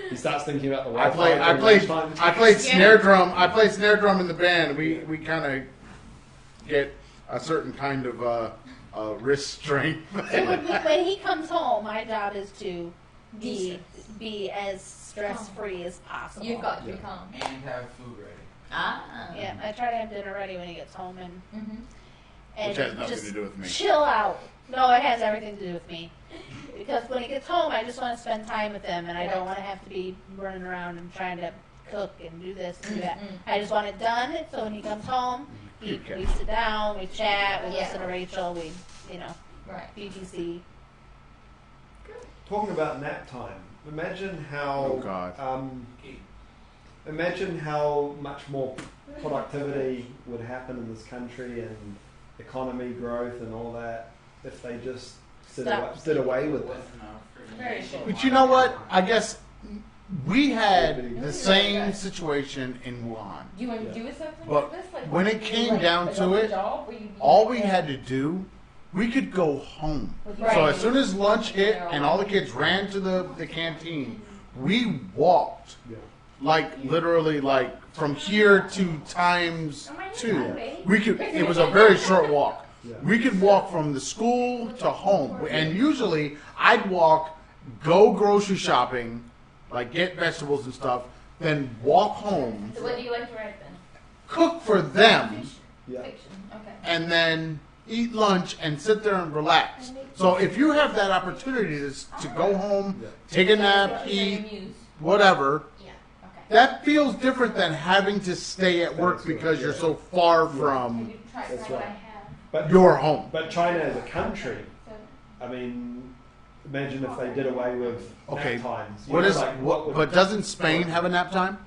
He starts thinking about the I Wi-Fi. played snare drum. I played snare drum in the band. We kind of get a certain kind of wrist strength. So when he comes home, my job is to be as stress free as possible. You've got to become. And have food ready. Ah. Yeah, I try to have dinner ready when he gets home and Mm-hmm. Which has nothing just to do with me. chill out. No, it has everything to do with me. Because when he gets home, I just want to spend time with him, and I don't want to have to be running around and trying to cook and do this and do that. I just want it done, so when he comes home, we sit down, we chat, we Yeah. listen to Rachel, we, Right. BBC. Talking about nap time. Imagine how. Oh, God. Imagine how much more productivity would happen in this country and economy growth and all that if they just did away with it. Very cool. But you know what? I guess we had the same situation in Wuhan. Do you want to do something But like this? Like, when it came down to it, all we had to do, we could go home. So Right. as soon as lunch hit and all the kids ran to the canteen, we walked. Yeah. Like literally like from here to times 2. It was a very short walk. Yeah. We could walk from the school to home. And usually I'd walk, go grocery shopping, like get vegetables and stuff, then walk home, So what do you like to write then? cook for them, Yeah. Fiction. Okay. and then eat lunch and sit there and relax. So if you have that opportunity to go home, Yeah. take a nap, eat, whatever, Yeah. Okay. that feels different than having to stay at work because you're so far from That's what I right. have. But your home. But China as a country, I mean, imagine if they did away with Okay. nap times. You What know, is like, what would- but doesn't Spain have a nap time?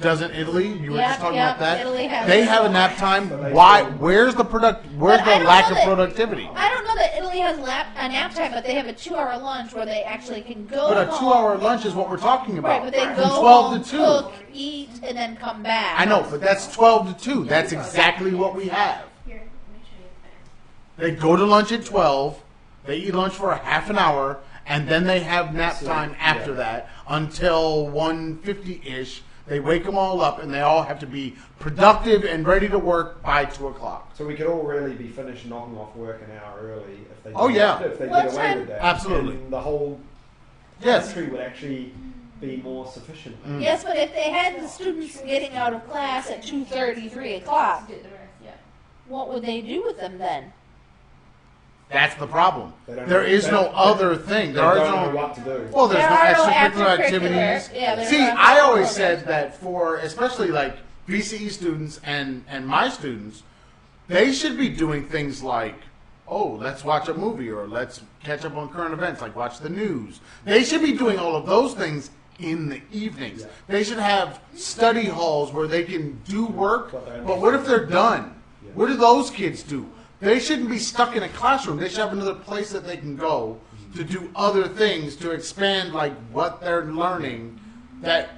Doesn't Italy? You were Yeah, just talking yeah, about that. Italy has They it. have a nap time. But they Why? still- Where's the Where's But I the don't lack know of that- productivity? I don't know that Italy has a nap time, but they have a 2-hour lunch where they actually can go But a home. 2-hour lunch is what we're talking Right, about. but they From go 12 home, to 2. cook, eat, and then come back. I know, but that's 12 to 2. That's exactly what we have. Here, let me show you a They go to lunch at 12. They eat lunch for a half an hour, and then they have nap time after that until 1:50-ish. They wake them all up, and they all have to be productive and ready to work by 2 o'clock. So we could all really be finished knocking off work an hour early if they Oh, yeah. if they What did away time- with that. Absolutely. And the whole Yes. country would actually be more sufficient. Yes, but if they had the students getting out of class at 2:30, 3 o'clock, Do the rest. Yeah. what would they do with them then? That's the problem. They don't There know- is they no don't- other thing. They There don't is know no. what to do. Well, there's There no are no extracurricular extracurricular. activities. Yeah, there's See, no I always extracurricular. said that for especially like BCE students and my students, they should be doing things like, oh, let's watch a movie or let's catch up on current events, like watch the news. They should be doing all of those things in the evenings. Yeah. They should have study halls where they can do work, But they're- but what if they're done? Yeah. What do those kids do? They shouldn't be stuck in a classroom. They should have another place that they can go to do other things to expand like what they're learning that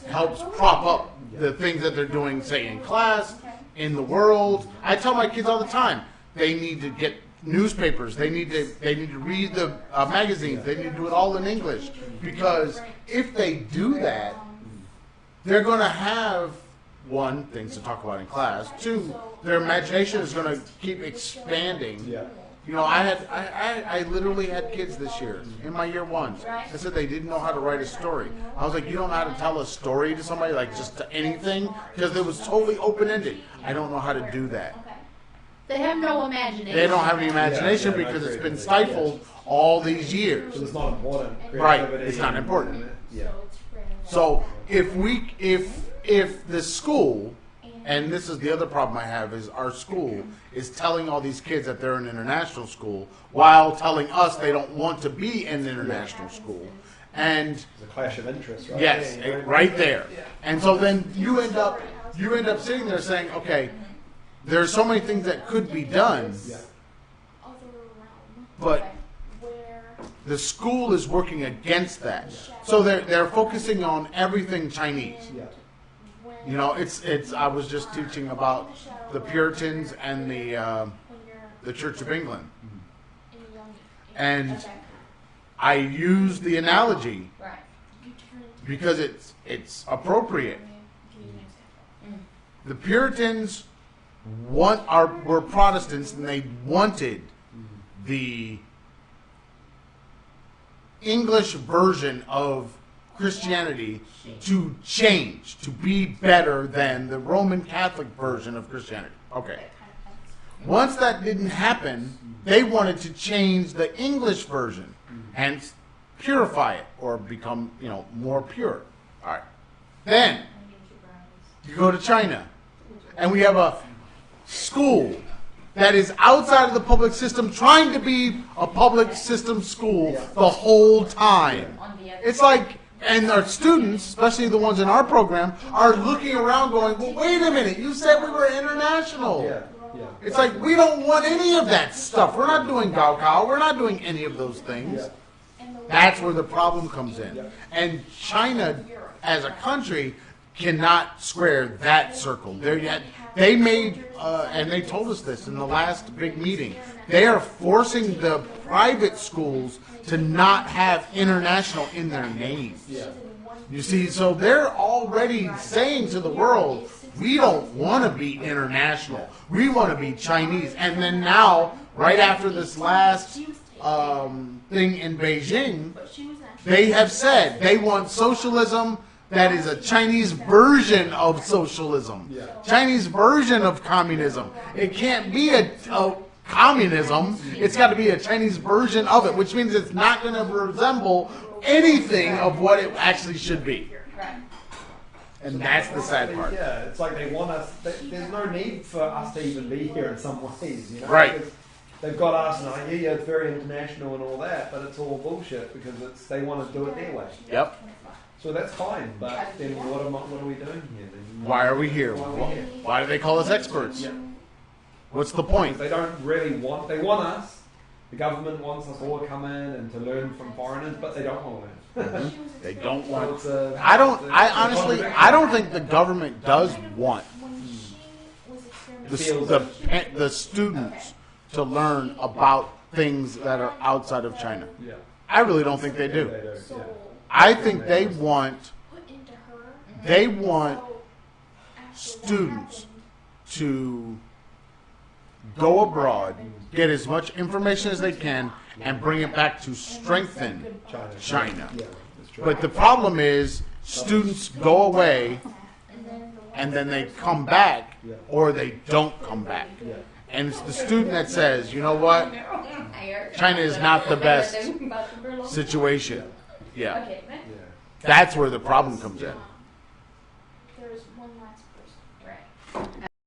helps prop up the things that they're doing, say in class, in the world. I tell my kids all the time, they need to get newspapers. They need to read the magazines. They need to do it all in English, because if they do that, they're going to have, one, things to talk about in class. Two, their imagination is going to keep expanding. Yeah. You know, I literally had kids this year in my year ones. I said they didn't know how to write a story. I was like, you don't know how to tell a story to somebody, like just to anything, because it was totally open ended. I don't know how to do that. They have no imagination. They don't have any imagination Yeah, because I it's agree. been stifled all these years. So it's not important. Right, Creativity it's not important. Yeah. So if the school, and this is the other problem I have, is our school is telling all these kids that they're an international school while telling us they don't want to be an international school. And It's a clash of interests, right? yes, Yeah, right there. And so then you end up sitting there saying, okay, there's so many things that could be done, Yeah. but the school is working against that. So they're focusing on everything Chinese. Yeah. You know, it's. I was just teaching about the Puritans and the Church of England, and I used the analogy Right. because it's appropriate. The Puritans were Protestants, and they wanted the English version of Christianity to change, to be better than the Roman Catholic version of Christianity. Okay. Once that didn't happen, they wanted to change the English version and purify it, or become, more pure. All right. Then you go to China, and we have a school that is outside of the public system, trying to be a public system school the whole time. It's like, and our students, especially the ones in our program, are looking around going, well, wait a minute, you said we were international. Yeah. Yeah. It's like, we don't want any of that stuff. We're not doing Gaokao. We're not doing any of those things. That's where the problem comes in. And China, as a country, cannot square that circle. They made, and they told us this in the last big meeting, they are forcing the private schools to not have international in their names. You see, so they're already saying to the world, we don't want to be international. We want to be Chinese. And then now, right after this last thing in Beijing, they have said they want socialism that is a Chinese version of socialism. Chinese version of communism. It can't be a communism. It's got to be a Chinese version of it, which means it's not going to resemble anything of what it actually should be. And that's the sad part. Yeah, it's like they want us. There's no need for us to even be here in some ways, Right. Because they've got us, and like, yeah, it's very international and all that, but it's all bullshit because they want to do it their way. Yep. So that's fine, but then what are we doing here? Then? Why are we here? Why are we here? Why do they call us experts? Yeah. What's the point? They don't really want. They want us. The government wants us all to come in and to learn from foreigners, but they don't want to learn. They don't So want. it's a- I honestly, I don't think the government does want the students to learn about things that are outside of China. Yeah. I really don't think they They do. do. Yeah. I think they want students to go abroad, get as much information as they can, and bring it back to strengthen China. Yeah, that's true. But the problem is, students go away, and then they come back, or they don't come back. Yeah. And it's the student that says, you know what, China is not the best situation. Yeah. Yeah. That's where the problem comes in.